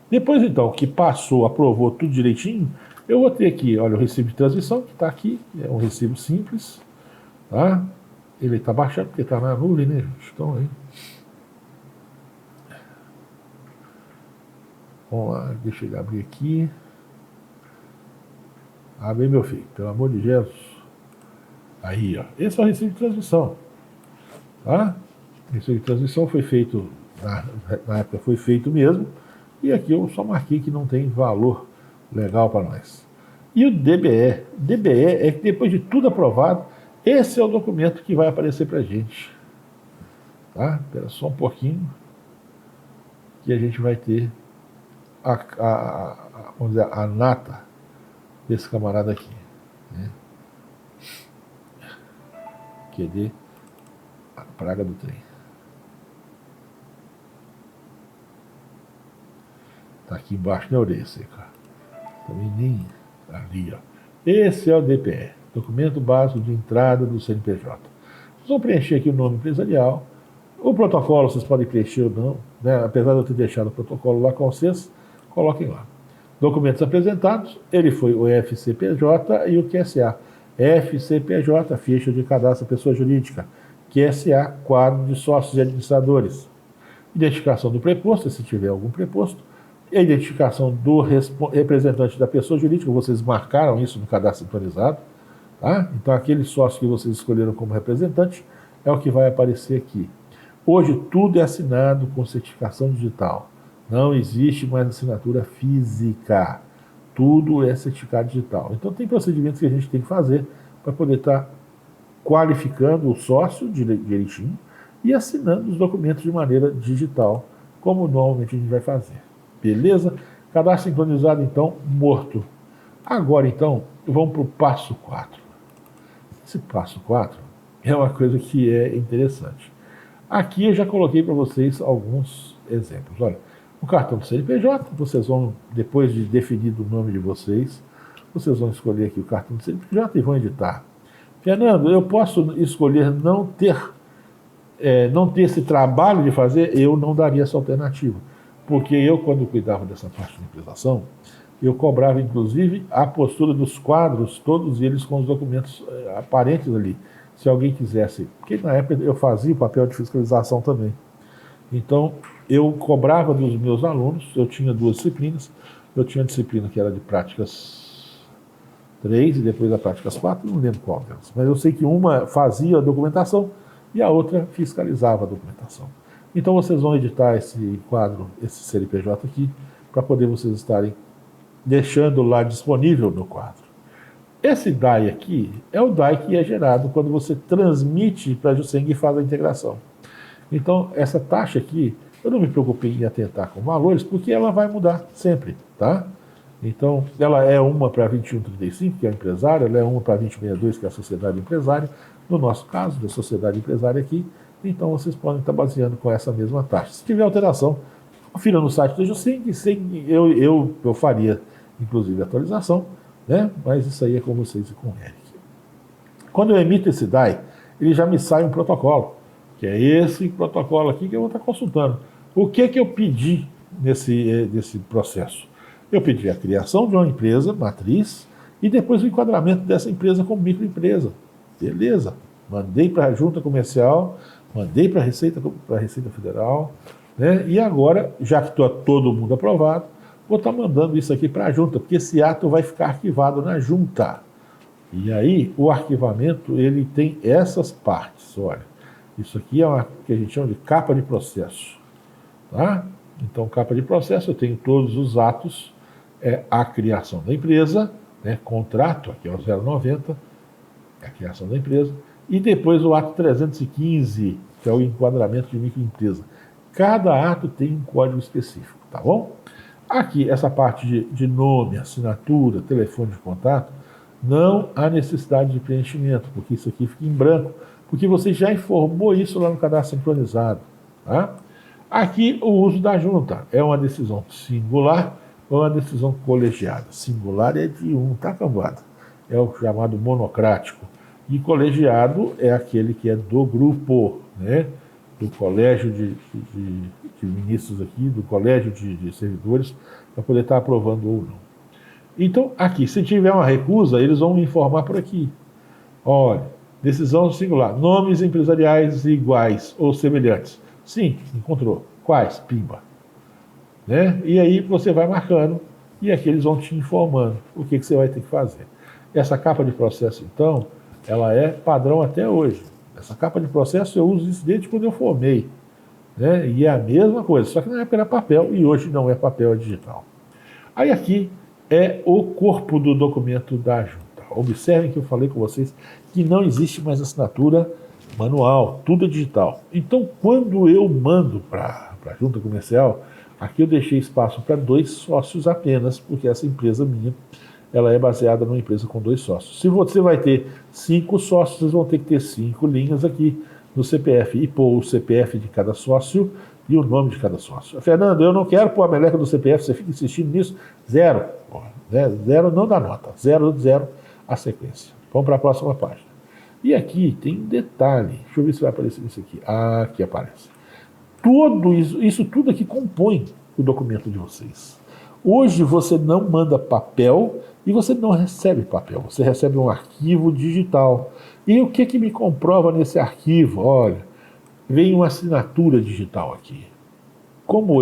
Depois então que passou, aprovou tudo direitinho, eu vou ter aqui, olha, o recibo de transmissão que está aqui, é um recibo simples, tá? Ele está baixando porque está na nuvem, né, gente? Então aí. Vamos lá, deixa eu abrir aqui. Abre, meu filho, pelo amor de Jesus. Aí, ó. Esse é o recibo de transmissão. Tá? O recibo de transmissão foi feito, na época foi feito mesmo. E aqui eu só marquei que não tem valor legal para nós. E o DBE? DBE é que depois de tudo aprovado, esse é o documento que vai aparecer para a gente. Tá? Espera só um pouquinho. Que a gente vai ter vamos dizer, a nata desse camarada aqui. Né? QD, a praga do trem. Tá aqui embaixo na orelha, cara. Também nem ali, ó. Esse é o DPE, Documento Básico de Entrada do CNPJ. Vocês vão preencher aqui o nome empresarial. O protocolo vocês podem preencher ou não, né? Apesar de eu ter deixado o protocolo lá com vocês, coloquem lá. Documentos apresentados, ele foi o FCPJ e o QSA. FCPJ, ficha de cadastro pessoa jurídica. QSA, quadro de sócios e administradores. Identificação do preposto, se tiver algum preposto. E a identificação do representante da pessoa jurídica, vocês marcaram isso no cadastro atualizado. Tá? Então, aquele sócio que vocês escolheram como representante é o que vai aparecer aqui. Hoje, tudo é assinado com certificação digital. Não existe mais assinatura física. Tudo é certificado digital. Então, tem procedimentos que a gente tem que fazer para poder estar qualificando o sócio direitinho e assinando os documentos de maneira digital, como normalmente a gente vai fazer. Beleza? Cadastro sincronizado, então, morto. Agora, então, vamos para o passo 4. Esse passo 4 é uma coisa que é interessante. Aqui eu já coloquei para vocês alguns exemplos. Olha, o cartão do CNPJ, vocês vão, depois de definido o nome de vocês, vocês vão escolher aqui o cartão do CNPJ e vão editar. Fernando, eu posso escolher não ter esse trabalho de fazer? Eu não daria essa alternativa. Porque eu, quando cuidava dessa parte de impressão, eu cobrava, inclusive, a postura dos quadros, todos eles com os documentos aparentes ali. Se alguém quisesse, porque na época eu fazia o papel de fiscalização também. Então, eu cobrava dos meus alunos, eu tinha 2 disciplinas, eu tinha a disciplina que era de práticas 3 e depois a práticas 4, não lembro qual delas, mas eu sei que uma fazia a documentação e a outra fiscalizava a documentação. Então, vocês vão editar esse quadro, esse CNPJ aqui, para poder vocês estarem deixando lá disponível no quadro. Esse DAI aqui é o DAI que é gerado quando você transmite para a Juseng e faz a integração. Então, essa taxa aqui, eu não me preocupei em atentar com valores, porque ela vai mudar sempre, tá? Então, ela é uma para 2135, que é o empresário, ela é uma para 2062, que é a sociedade empresária. No nosso caso, da sociedade empresária aqui, então vocês podem estar baseando com essa mesma taxa. Se tiver alteração, confira no site do Juseng, eu faria, inclusive, atualização, né? Mas isso aí é com vocês e com o Eric. Quando eu emito esse DAI, ele já me sai um protocolo. que é esse protocolo aqui que eu vou estar consultando. O que eu pedi nesse processo? Eu pedi a criação de uma empresa matriz e depois o enquadramento dessa empresa como microempresa. Beleza, mandei para a Junta Comercial, mandei para a Receita Federal, né? E agora, já que está todo mundo aprovado, vou estar mandando isso aqui para a Junta, porque esse ato vai ficar arquivado na Junta. E aí, o arquivamento, ele tem essas partes, olha. Isso aqui é uma que a gente chama de capa de processo. Tá? Então, capa de processo, eu tenho todos os atos, a criação da empresa, né, contrato, aqui é o 090, é a criação da empresa, e depois o ato 315, que é o enquadramento de microempresa. Cada ato tem um código específico, tá bom? Aqui, essa parte de nome, assinatura, telefone de contato, não há necessidade de preenchimento, porque isso aqui fica em branco, porque você já informou isso lá no cadastro sincronizado. Tá? Aqui, o uso da junta é uma decisão singular ou uma decisão colegiada. Singular é de um, tá, cambada? É o chamado monocrático. E colegiado é aquele que é do grupo, né? Do colégio de ministros aqui, do colégio de servidores, para poder estar aprovando ou não. Então, aqui, se tiver uma recusa, eles vão me informar por aqui. Olha, decisão singular, nomes empresariais iguais ou semelhantes. Sim, encontrou. Quais? Pimba. Né? E aí você vai marcando e aqui eles vão te informando o que você vai ter que fazer. Essa capa de processo, então, ela é padrão até hoje. Essa capa de processo eu uso isso desde quando eu formei. Né? E é a mesma coisa, só que na época era papel e hoje não é papel, é digital. Aí aqui é o corpo do documento da junta. Observem que eu falei com vocês que não existe mais assinatura manual, tudo é digital. Então, quando eu mando para a junta comercial, aqui eu deixei espaço para 2 sócios apenas, porque essa empresa minha, ela é baseada numa empresa com 2 sócios. Se você vai ter 5 sócios, vocês vão ter que ter 5 linhas aqui no CPF e pôr o CPF de cada sócio e o nome de cada sócio. Fernando, eu não quero pôr a meleca do CPF, você fica insistindo nisso. 0. Né? 0 não dá nota. 0 a sequência. Vamos para a próxima página. E aqui tem um detalhe. Deixa eu ver se vai aparecer isso aqui. Ah, aqui aparece. Tudo isso tudo aqui compõe o documento de vocês. Hoje você não manda papel e você não recebe papel. Você recebe um arquivo digital. E o que me comprova nesse arquivo? Olha, vem uma assinatura digital aqui. Como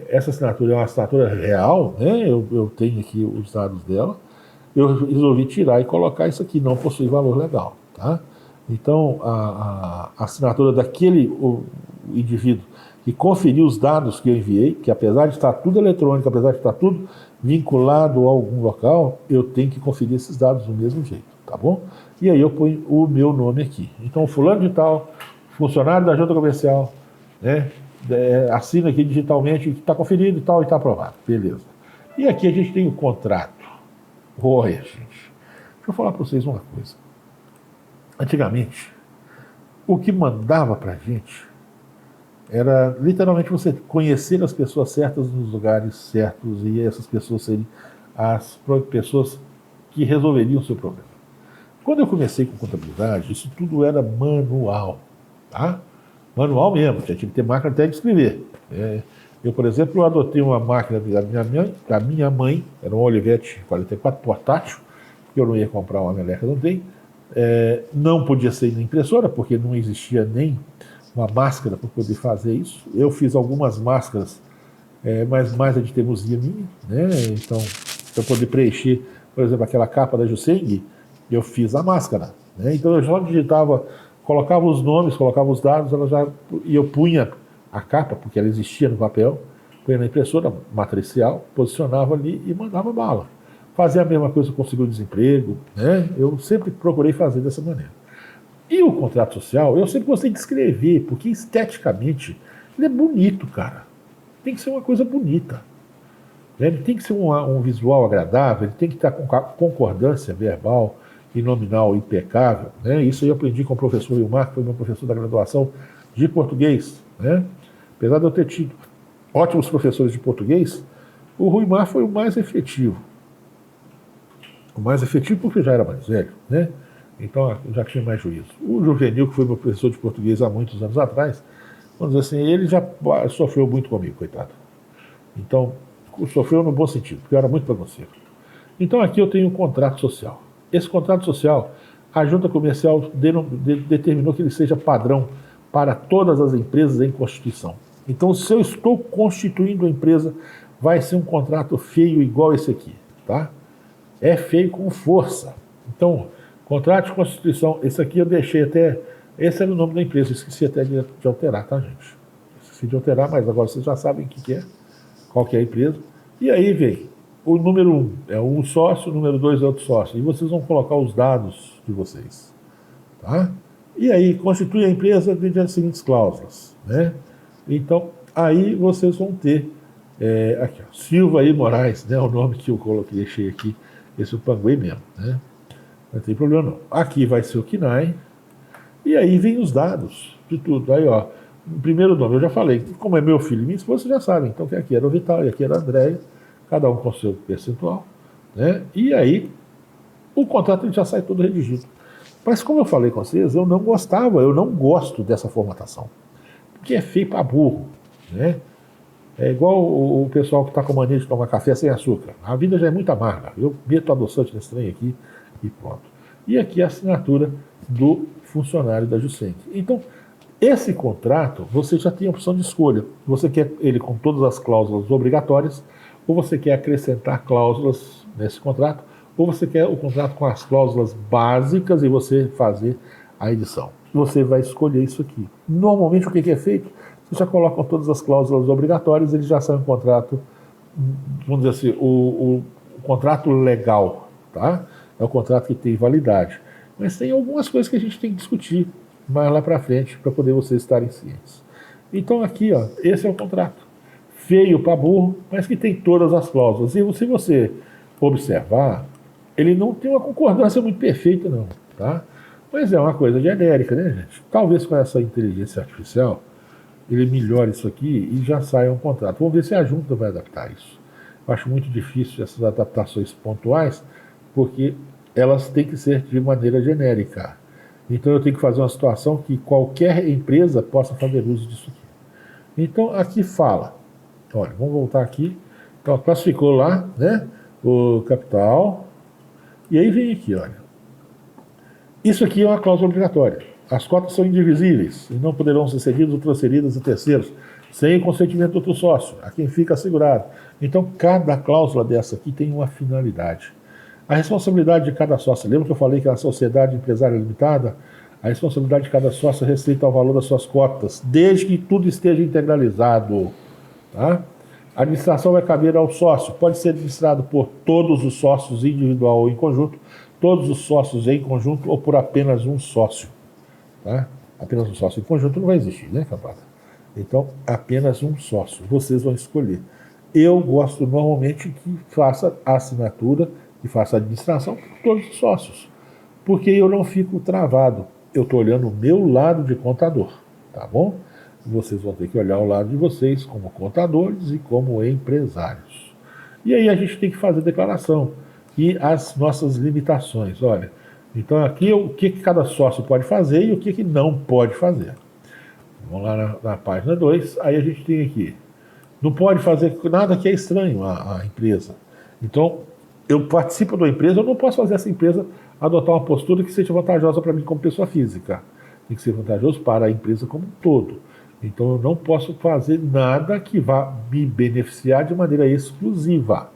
essa assinatura é uma assinatura real, né? Eu tenho aqui os dados dela, eu resolvi tirar e colocar isso aqui, não possui valor legal. Tá? Então, a assinatura daquele indivíduo que conferiu os dados que eu enviei, que apesar de estar tudo eletrônico, apesar de estar tudo vinculado a algum local, eu tenho que conferir esses dados do mesmo jeito, tá bom? E aí eu ponho o meu nome aqui. Então, fulano de tal, funcionário da junta comercial, né? Assina aqui digitalmente, está conferido e tal, e está aprovado. Beleza. E aqui a gente tem o contrato. Olha, gente, deixa eu falar para vocês uma coisa. Antigamente, o que mandava para a gente era literalmente você conhecer as pessoas certas nos lugares certos e essas pessoas serem as pessoas que resolveriam o seu problema. Quando eu comecei com contabilidade, isso tudo era manual, tá? Manual mesmo, tinha que ter máquina até de escrever. Eu, por exemplo, adotei uma máquina da minha mãe, era um Olivetti 44 portátil, que eu não ia comprar uma meleca, não tem. Não podia ser na impressora, porque não existia nem uma máscara para poder fazer isso. Eu fiz algumas máscaras, mas mais a de teimosia minha, né? Então, para poder preencher, por exemplo, aquela capa da Jusseng, eu fiz a máscara. Né? Então, eu já digitava, colocava os nomes, colocava os dados, e eu punha a capa, porque ela existia no papel, punha na impressora matricial, posicionava ali e mandava bala. Fazia a mesma coisa com o seguro-desemprego, né? Eu sempre procurei fazer dessa maneira. E o contrato social, eu sempre gostei de escrever, porque esteticamente ele é bonito, cara. Tem que ser uma coisa bonita. Né? Ele tem que ser um visual agradável, ele tem que estar com concordância verbal e nominal impecável. Né? Isso eu aprendi com o professor Wilmar, que foi meu professor da graduação de português. Né? Apesar de eu ter tido ótimos professores de português, o Ruimar foi o mais efetivo. O mais efetivo porque já era mais velho, né? Então eu já tinha mais juízo. O Juvenil, que foi meu professor de português há muitos anos atrás, vamos dizer assim, ele já sofreu muito comigo, coitado. Então, sofreu no bom sentido, porque eu era muito bagunceiro. Então aqui eu tenho um contrato social. Esse contrato social, a junta comercial determinou que ele seja padrão para todas as empresas em constituição. Então, se eu estou constituindo a empresa, vai ser um contrato feio igual esse aqui, tá? É feio com força. Então, contrato de constituição, esse aqui eu deixei até... Esse era o nome da empresa, esqueci até de alterar, tá, gente? Esqueci de alterar, mas agora vocês já sabem o que é, qual que é a empresa. E aí vem, o número 1 é um sócio, o número 2 é outro sócio. E vocês vão colocar os dados de vocês, tá? E aí, constitui a empresa dentro das seguintes cláusulas, né? Então, aí vocês vão ter, aqui, ó, Silva e Moraes, né? O nome que eu coloquei, deixei aqui, esse é o Panguei mesmo, né? Não tem problema não. Aqui vai ser o KNAI, e aí vem os dados de tudo. Aí, ó, o primeiro nome, eu já falei, como é meu filho e minha esposa, vocês já sabem. Então, que aqui era o Vital e aqui era a Andréia, cada um com seu percentual, né? E aí, o contrato ele já sai todo redigido. Mas como eu falei com vocês, eu não gosto dessa formatação. Porque é feio para burro, né? É igual o pessoal que está com mania de tomar café sem açúcar. A vida já é muito amarga. Eu meto adoçante nesse trem aqui e pronto. E aqui a assinatura do funcionário da Juscenc. Então, esse contrato, você já tem a opção de escolha. Você quer ele com todas as cláusulas obrigatórias, ou você quer acrescentar cláusulas nesse contrato, ou você quer o contrato com as cláusulas básicas e você fazer a edição. Você vai escolher isso aqui. Normalmente o que é feito? Você já coloca todas as cláusulas obrigatórias, ele já sai um contrato, vamos dizer assim, o contrato legal, tá? É o contrato que tem validade. Mas tem algumas coisas que a gente tem que discutir mais lá para frente, para poder vocês estarem cientes. Então aqui, ó, esse é o contrato. Feio para burro, mas que tem todas as cláusulas. E se você observar, ele não tem uma concordância muito perfeita, não, tá? Mas é uma coisa genérica, né, gente? Talvez com essa inteligência artificial, ele melhore isso aqui e já saia um contrato. Vamos ver se a junta vai adaptar isso. Eu acho muito difícil essas adaptações pontuais, porque elas têm que ser de maneira genérica. Então eu tenho que fazer uma situação que qualquer empresa possa fazer uso disso aqui. Então aqui fala, olha, vamos voltar aqui. Então classificou lá, né, o capital. E aí vem aqui, olha. Isso aqui é uma cláusula obrigatória. As cotas são indivisíveis e não poderão ser cedidas ou transferidas a terceiros, sem o consentimento do outro sócio, a quem fica assegurado. Então, cada cláusula dessa aqui tem uma finalidade. A responsabilidade de cada sócio, lembra que eu falei que a sociedade empresária limitada, a responsabilidade de cada sócio é restrita ao valor das suas cotas, desde que tudo esteja integralizado. Tá? A administração vai caber ao sócio, pode ser administrado por todos os sócios, individual ou em conjunto, todos os sócios em conjunto ou por apenas um sócio. Tá? Apenas um sócio em conjunto não vai existir, né, camarada? Então, apenas um sócio. Vocês vão escolher. Eu gosto normalmente que faça a assinatura e faça a administração por todos os sócios. Porque eu não fico travado. Eu estou olhando o meu lado de contador. Tá bom? Vocês vão ter que olhar o lado de vocês como contadores e como empresários. E aí a gente tem que fazer a declaração. E as nossas limitações. Olha, então aqui o que cada sócio pode fazer e o que não pode fazer. Vamos lá na página 2, aí a gente tem aqui, não pode fazer nada que é estranho à empresa. Então, eu participo da empresa, eu não posso fazer essa empresa adotar uma postura que seja vantajosa para mim como pessoa física. Tem que ser vantajoso para a empresa como um todo. Então, eu não posso fazer nada que vá me beneficiar de maneira exclusiva.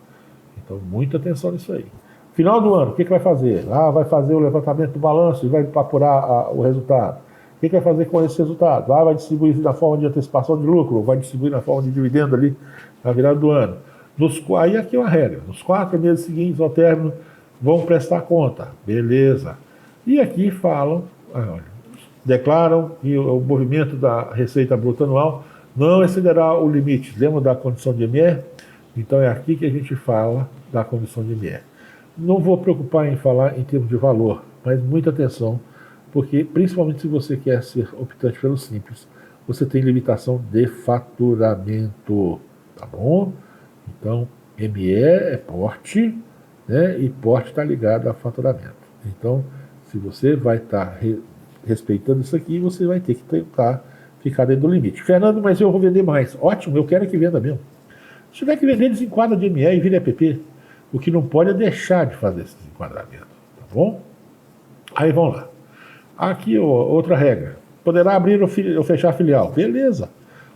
Então, muita atenção nisso aí. Final do ano, o que vai fazer? Vai fazer o levantamento do balanço e vai apurar o resultado. O que vai fazer com esse resultado? Vai distribuir na forma de antecipação de lucro, vai distribuir na forma de dividendo ali na virada do ano. Aí aqui é uma regra. Nos 4 meses seguintes ao término, vão prestar conta. Beleza. E aqui falam, olha, declaram que o movimento da receita bruta anual não excederá o limite. Lembra da condição de ME? Então é aqui que a gente fala da condição de ME. Não vou preocupar em falar em termos de valor, mas muita atenção, porque principalmente se você quer ser optante pelo simples, você tem limitação de faturamento, tá bom? Então, ME é porte, né? E porte está ligado a faturamento. Então, Se você vai estar respeitando isso aqui, você vai ter que tentar ficar dentro do limite. Fernando, mas eu vou vender mais. Ótimo, eu quero que venda mesmo. Se tiver que vender, desenquadra de ME e vira EPP. O que não pode é deixar de fazer esse desenquadramento. Tá bom? Aí vamos lá. Aqui outra regra. Poderá abrir ou fechar filial. Beleza.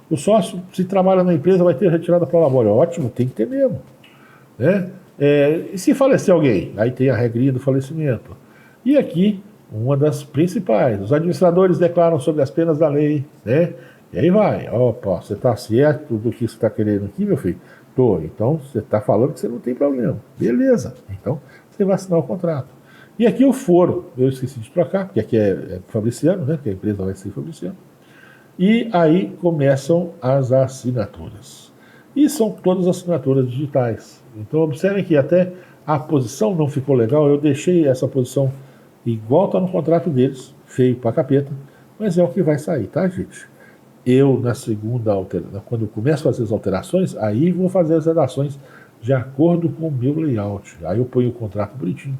O sócio, se trabalha na empresa, vai ter retirada para labore. Ótimo, tem que ter mesmo. Né? E se falecer alguém? Aí tem a regrinha do falecimento. E aqui, uma das principais. Os administradores declaram sobre as penas da lei. Né? E aí vai. Opa, você está certo do que você está querendo aqui, meu filho? Tô. Então, você está falando que você não tem problema. Beleza. Então, você vai assinar o contrato. E aqui o foro, eu esqueci de trocar, porque aqui é Fabriciano, né? Porque a empresa vai ser Fabriciano. E aí começam as assinaturas. E são todas assinaturas digitais. Então observem que até a posição não ficou legal, eu deixei essa posição igual está no contrato deles, feio pra capeta, mas é o que vai sair, tá, gente? Eu, na segunda alteração, quando eu começo a fazer as alterações, aí vou fazer as redações de acordo com o meu layout. Aí eu ponho o contrato bonitinho.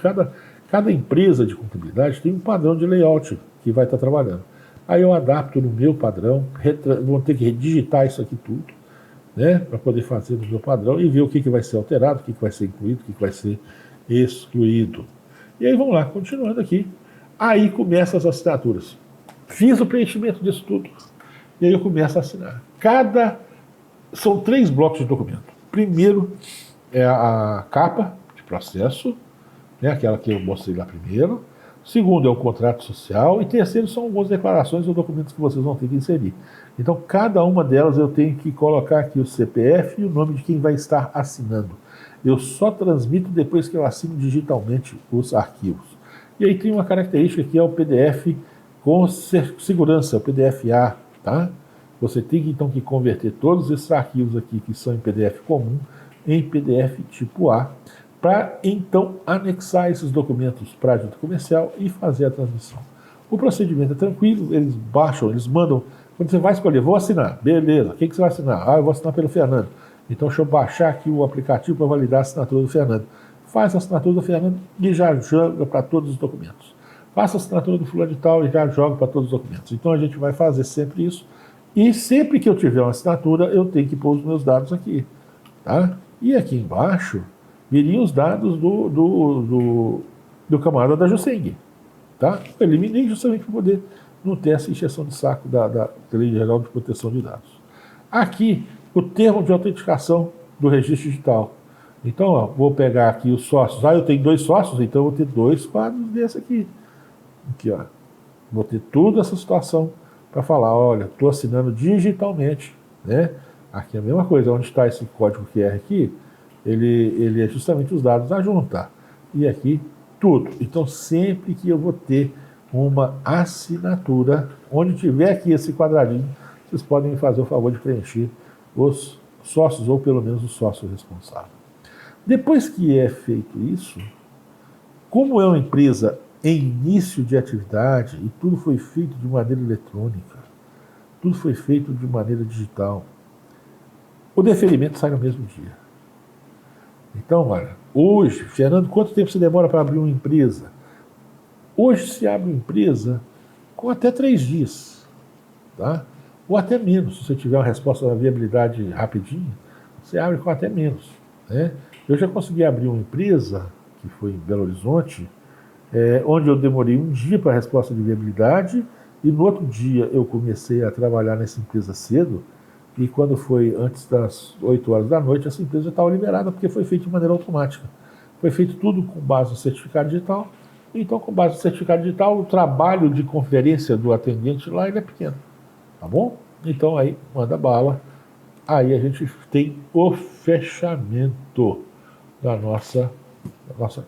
Cada empresa de contabilidade tem um padrão de layout que vai estar trabalhando. Aí eu adapto no meu padrão, vou ter que redigitar isso aqui tudo, né, para poder fazer no meu padrão e ver o que vai ser alterado, o que vai ser incluído, o que vai ser excluído. E aí vamos lá, continuando aqui. Aí começam as assinaturas. Fiz o preenchimento disso tudo. E aí eu começo a assinar. São 3 blocos de documento. Primeiro é a capa de processo, né, aquela que eu mostrei lá primeiro. Segundo é o contrato social. E terceiro são algumas declarações ou documentos que vocês vão ter que inserir. Então, cada uma delas eu tenho que colocar aqui o CPF e o nome de quem vai estar assinando. Eu só transmito depois que eu assino digitalmente os arquivos. E aí tem uma característica que é o PDF com segurança, o PDF-A, tá? Você tem então que converter todos esses arquivos aqui que são em PDF comum em PDF tipo A, para então anexar esses documentos para a junta comercial e fazer a transmissão. O procedimento é tranquilo, eles baixam, eles mandam, quando você vai escolher, vou assinar, beleza, o que você vai assinar? Eu vou assinar pelo Fernando. Então deixa eu baixar aqui o aplicativo para validar a assinatura do Fernando. Faz a assinatura do Fernando e já joga para todos os documentos. Faça a assinatura do fulano de tal e já joga para todos os documentos. Então a gente vai fazer sempre isso. E sempre que eu tiver uma assinatura, eu tenho que pôr os meus dados aqui. Tá? E aqui embaixo viriam os dados do camarada da Jusseng. Tá? Eu eliminei justamente para poder não ter essa encheção de saco da Lei Geral de Proteção de Dados. Aqui, o termo de autenticação do registro digital. Então, ó, vou pegar aqui os sócios. Eu tenho 2 sócios, então eu vou ter 2 quadros desse aqui. Aqui, ó. Vou ter toda essa situação para falar, olha, estou assinando digitalmente, né? Aqui é a mesma coisa, onde está esse código QR aqui, ele é justamente os dados da junta. E aqui, tudo. Então, sempre que eu vou ter uma assinatura, onde tiver aqui esse quadradinho, vocês podem me fazer o favor de preencher os sócios, ou pelo menos o sócio responsável. Depois que é feito isso, como é uma empresa em início de atividade, e tudo foi feito de maneira eletrônica, tudo foi feito de maneira digital, o deferimento sai no mesmo dia. Então, olha, hoje, Fernando, quanto tempo você demora para abrir uma empresa? Hoje se abre uma empresa com até 3 dias, tá? Ou até menos. Se você tiver uma resposta da viabilidade rapidinho, você abre com até menos, né? Eu já consegui abrir uma empresa, que foi em Belo Horizonte, onde eu demorei 1 dia para a resposta de viabilidade, e no outro dia eu comecei a trabalhar nessa empresa cedo, e quando foi antes das 8 horas da noite, essa empresa já estava liberada, porque foi feito de maneira automática. Foi feito tudo com base no certificado digital. Então, com base no certificado digital, o trabalho de conferência do atendente lá ele é pequeno. Tá bom? Então, aí, manda bala. Aí a gente tem o fechamento da nossa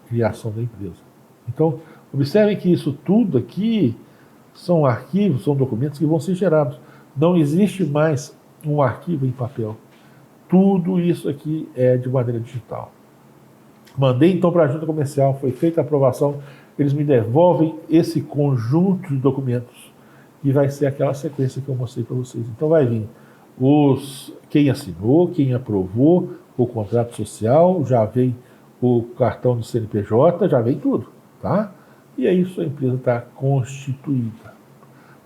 criação da empresa. Então, observem que isso tudo aqui são arquivos, são documentos que vão ser gerados. Não existe mais um arquivo em papel. Tudo isso aqui é de maneira digital. Mandei então para a junta comercial, foi feita a aprovação, eles me devolvem esse conjunto de documentos e vai ser aquela sequência que eu mostrei para vocês. Então vai vir quem assinou, quem aprovou o contrato social, já vem o cartão do CNPJ, já vem tudo, tá? e aí sua empresa está constituída.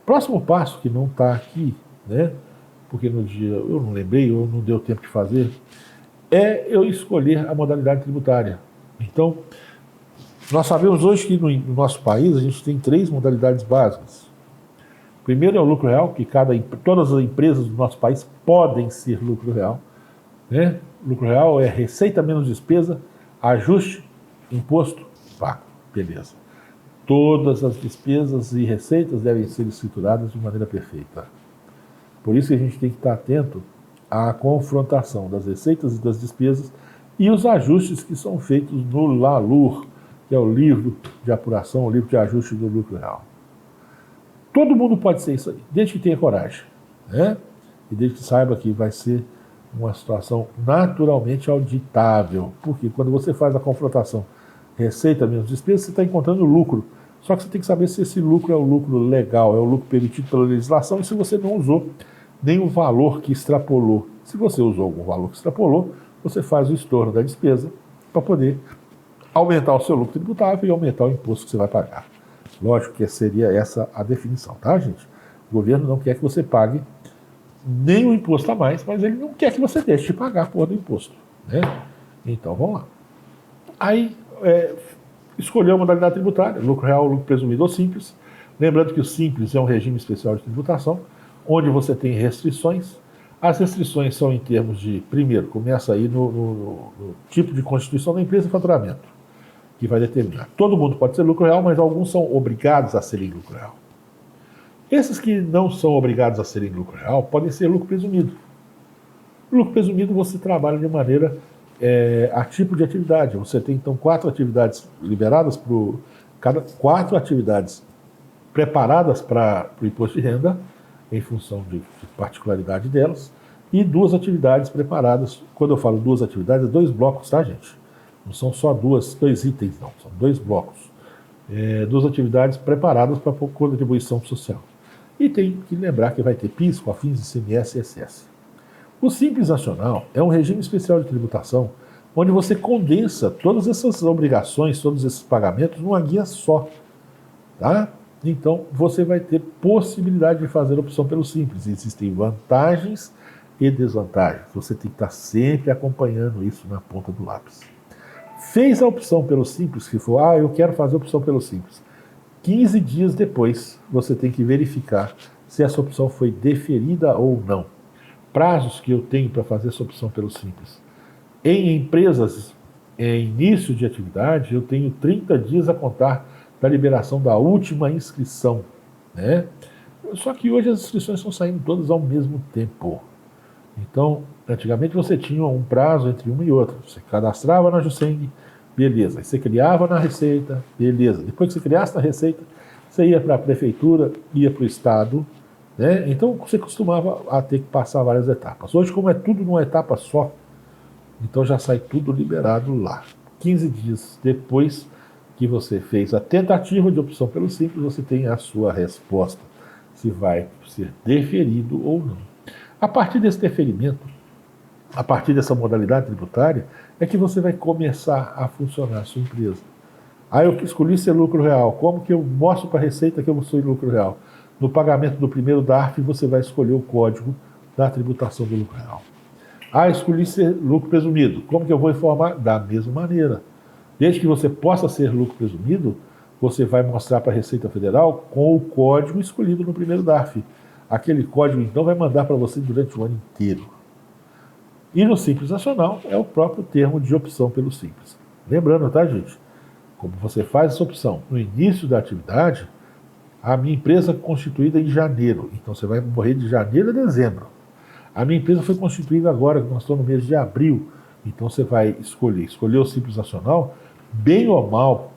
Próximo passo, que não está aqui, né, porque no dia eu não lembrei ou não deu tempo de fazer, é eu escolher a modalidade tributária. Então, nós sabemos hoje que no nosso país a gente tem 3 modalidades básicas. Primeiro é o lucro real, que todas as empresas do nosso país podem ser lucro real, né? Lucro real é receita menos despesa, ajuste, imposto, pago. Beleza. Todas as despesas e receitas devem ser escrituradas de maneira perfeita. Por isso que a gente tem que estar atento à confrontação das receitas e das despesas e os ajustes que são feitos no LALUR, que é o livro de apuração, o livro de ajuste do lucro real. Todo mundo pode ser isso aí, desde que tenha coragem, né? E desde que saiba que vai ser uma situação naturalmente auditável. Porque quando você faz a confrontação receita menos despesa, você está encontrando lucro. Só que você tem que saber se esse lucro é o lucro legal, é o lucro permitido pela legislação, e se você não usou nenhum valor que extrapolou. Se você usou algum valor que extrapolou, você faz o estorno da despesa para poder aumentar o seu lucro tributável e aumentar o imposto que você vai pagar. Lógico que seria essa a definição, tá, gente? O governo não quer que você pague nem o imposto a mais, mas ele não quer que você deixe de pagar a porra do imposto, né? Então, vamos lá. Aí, escolheu a modalidade tributária, lucro real, lucro presumido ou simples. Lembrando que o simples é um regime especial de tributação, onde você tem restrições. As restrições são em termos de, primeiro, começa aí no tipo de constituição da empresa e faturamento, que vai determinar. Todo mundo pode ser lucro real, mas alguns são obrigados a serem lucro real. Esses que não são obrigados a serem lucro real podem ser lucro presumido. Lucro presumido você trabalha de maneira a tipo de atividade. Você tem, então, 4 atividades liberadas, 4 atividades preparadas para o imposto de renda, em função de particularidade delas, e 2 atividades preparadas. Quando eu falo 2 atividades, é 2 blocos, tá, gente? Não são só 2 itens, não. São 2 blocos. 2 atividades preparadas para contribuição social. E tem que lembrar que vai ter PIS, COFINS, ICMS e ISS. O Simples Nacional é um regime especial de tributação onde você condensa todas essas obrigações, todos esses pagamentos numa guia só, tá? Então, você vai ter possibilidade de fazer opção pelo Simples. Existem vantagens e desvantagens. Você tem que estar sempre acompanhando isso na ponta do lápis. Fez a opção pelo Simples, que for, eu quero fazer a opção pelo Simples. 15 dias depois, você tem que verificar se essa opção foi deferida ou não. Prazos que eu tenho para fazer essa opção pelo Simples. Em empresas em início de atividade, eu tenho 30 dias a contar da liberação da última inscrição, né? Só que hoje as inscrições estão saindo todas ao mesmo tempo. Então, antigamente você tinha um prazo entre uma e outra. Você cadastrava na Juseng, beleza. Aí você criava na Receita, beleza. Depois que você criasse na Receita, você ia para a Prefeitura, ia para o Estado, né? Então você costumava a ter que passar várias etapas. Hoje, como é tudo numa etapa só, então já sai tudo liberado lá. 15 dias depois que você fez a tentativa de opção pelo Simples, você tem a sua resposta, se vai ser deferido ou não. A partir desse deferimento, a partir dessa modalidade tributária, é que você vai começar a funcionar a sua empresa. Eu escolhi ser lucro real. Como que eu mostro para a Receita que eu sou lucro real? No pagamento do primeiro DARF, você vai escolher o código da tributação do lucro real. Escolhi ser lucro presumido. Como que eu vou informar? Da mesma maneira. Desde que você possa ser lucro presumido, você vai mostrar para a Receita Federal com o código escolhido no primeiro DARF. Aquele código, então, vai mandar para você durante o ano inteiro. E no Simples Nacional é o próprio termo de opção pelo Simples. Lembrando, tá, gente? Como você faz essa opção no início da atividade, a minha empresa é constituída em janeiro. Então, você vai morrer de janeiro a dezembro. A minha empresa foi constituída agora, nós estamos no mês de abril. Então, você vai escolher o Simples Nacional, bem ou mal,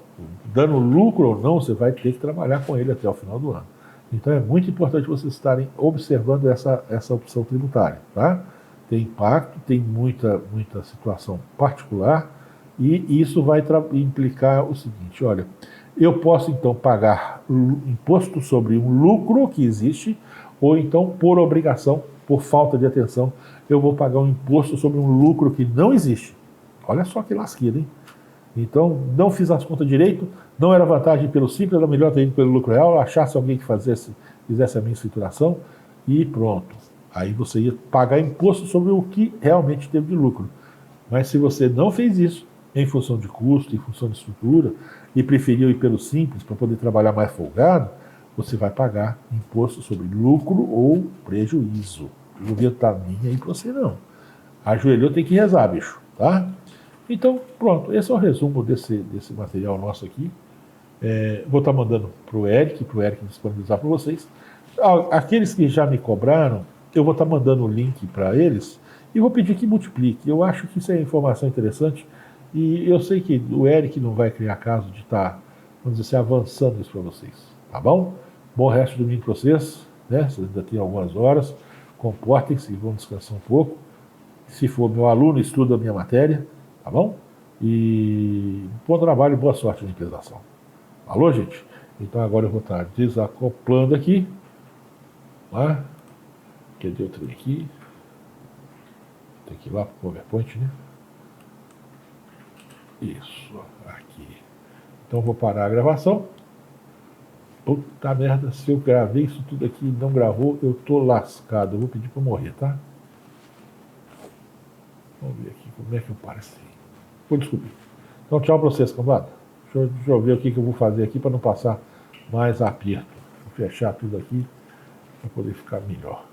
dando lucro ou não, você vai ter que trabalhar com ele até o final do ano. Então é muito importante vocês estarem observando essa opção tributária, tá? Tem impacto, tem muita situação particular e isso vai implicar o seguinte, olha, eu posso então pagar imposto sobre um lucro que existe ou então por obrigação, por falta de atenção, eu vou pagar um imposto sobre um lucro que não existe. Olha só que lasqueira, hein? Então, não fiz as contas direito, não era vantagem pelo simples, era melhor ter ido pelo lucro real, achasse alguém que fizesse a minha escrituração e pronto. Aí você ia pagar imposto sobre o que realmente teve de lucro. Mas se você não fez isso, em função de custo, em função de estrutura, e preferiu ir pelo simples para poder trabalhar mais folgado, você vai pagar imposto sobre lucro ou prejuízo. O governo está nem aí para você não. Ajoelhou, tem que rezar, bicho, tá? Então, pronto, esse é o resumo desse material nosso aqui. Vou estar mandando para o Eric disponibilizar para vocês. Aqueles que já me cobraram, eu vou estar mandando o link para eles e vou pedir que multiplique. Eu acho que isso é informação interessante e eu sei que o Eric não vai criar caso de estar, vamos dizer assim, avançando isso para vocês. Tá bom? Bom resto de domingo para vocês, né? Vocês ainda têm algumas horas. Comportem-se, vão descansar um pouco. Se for meu aluno, estuda a minha matéria, tá bom? E bom trabalho e boa sorte na implementação. Alô, gente? Então agora eu vou estar desacoplando aqui. Lá. Cadê o trem aqui? Tem que ir lá para o PowerPoint, né? Isso, aqui. Então eu vou parar a gravação. Puta merda, se eu gravei isso tudo aqui e não gravou, eu tô lascado. Eu vou pedir para morrer, tá? Vamos ver aqui como é que eu paro assim. Vou descobrir. Então tchau para vocês, cambada. Deixa eu ver o que eu vou fazer aqui para não passar mais aperto. Vou fechar tudo aqui para poder ficar melhor.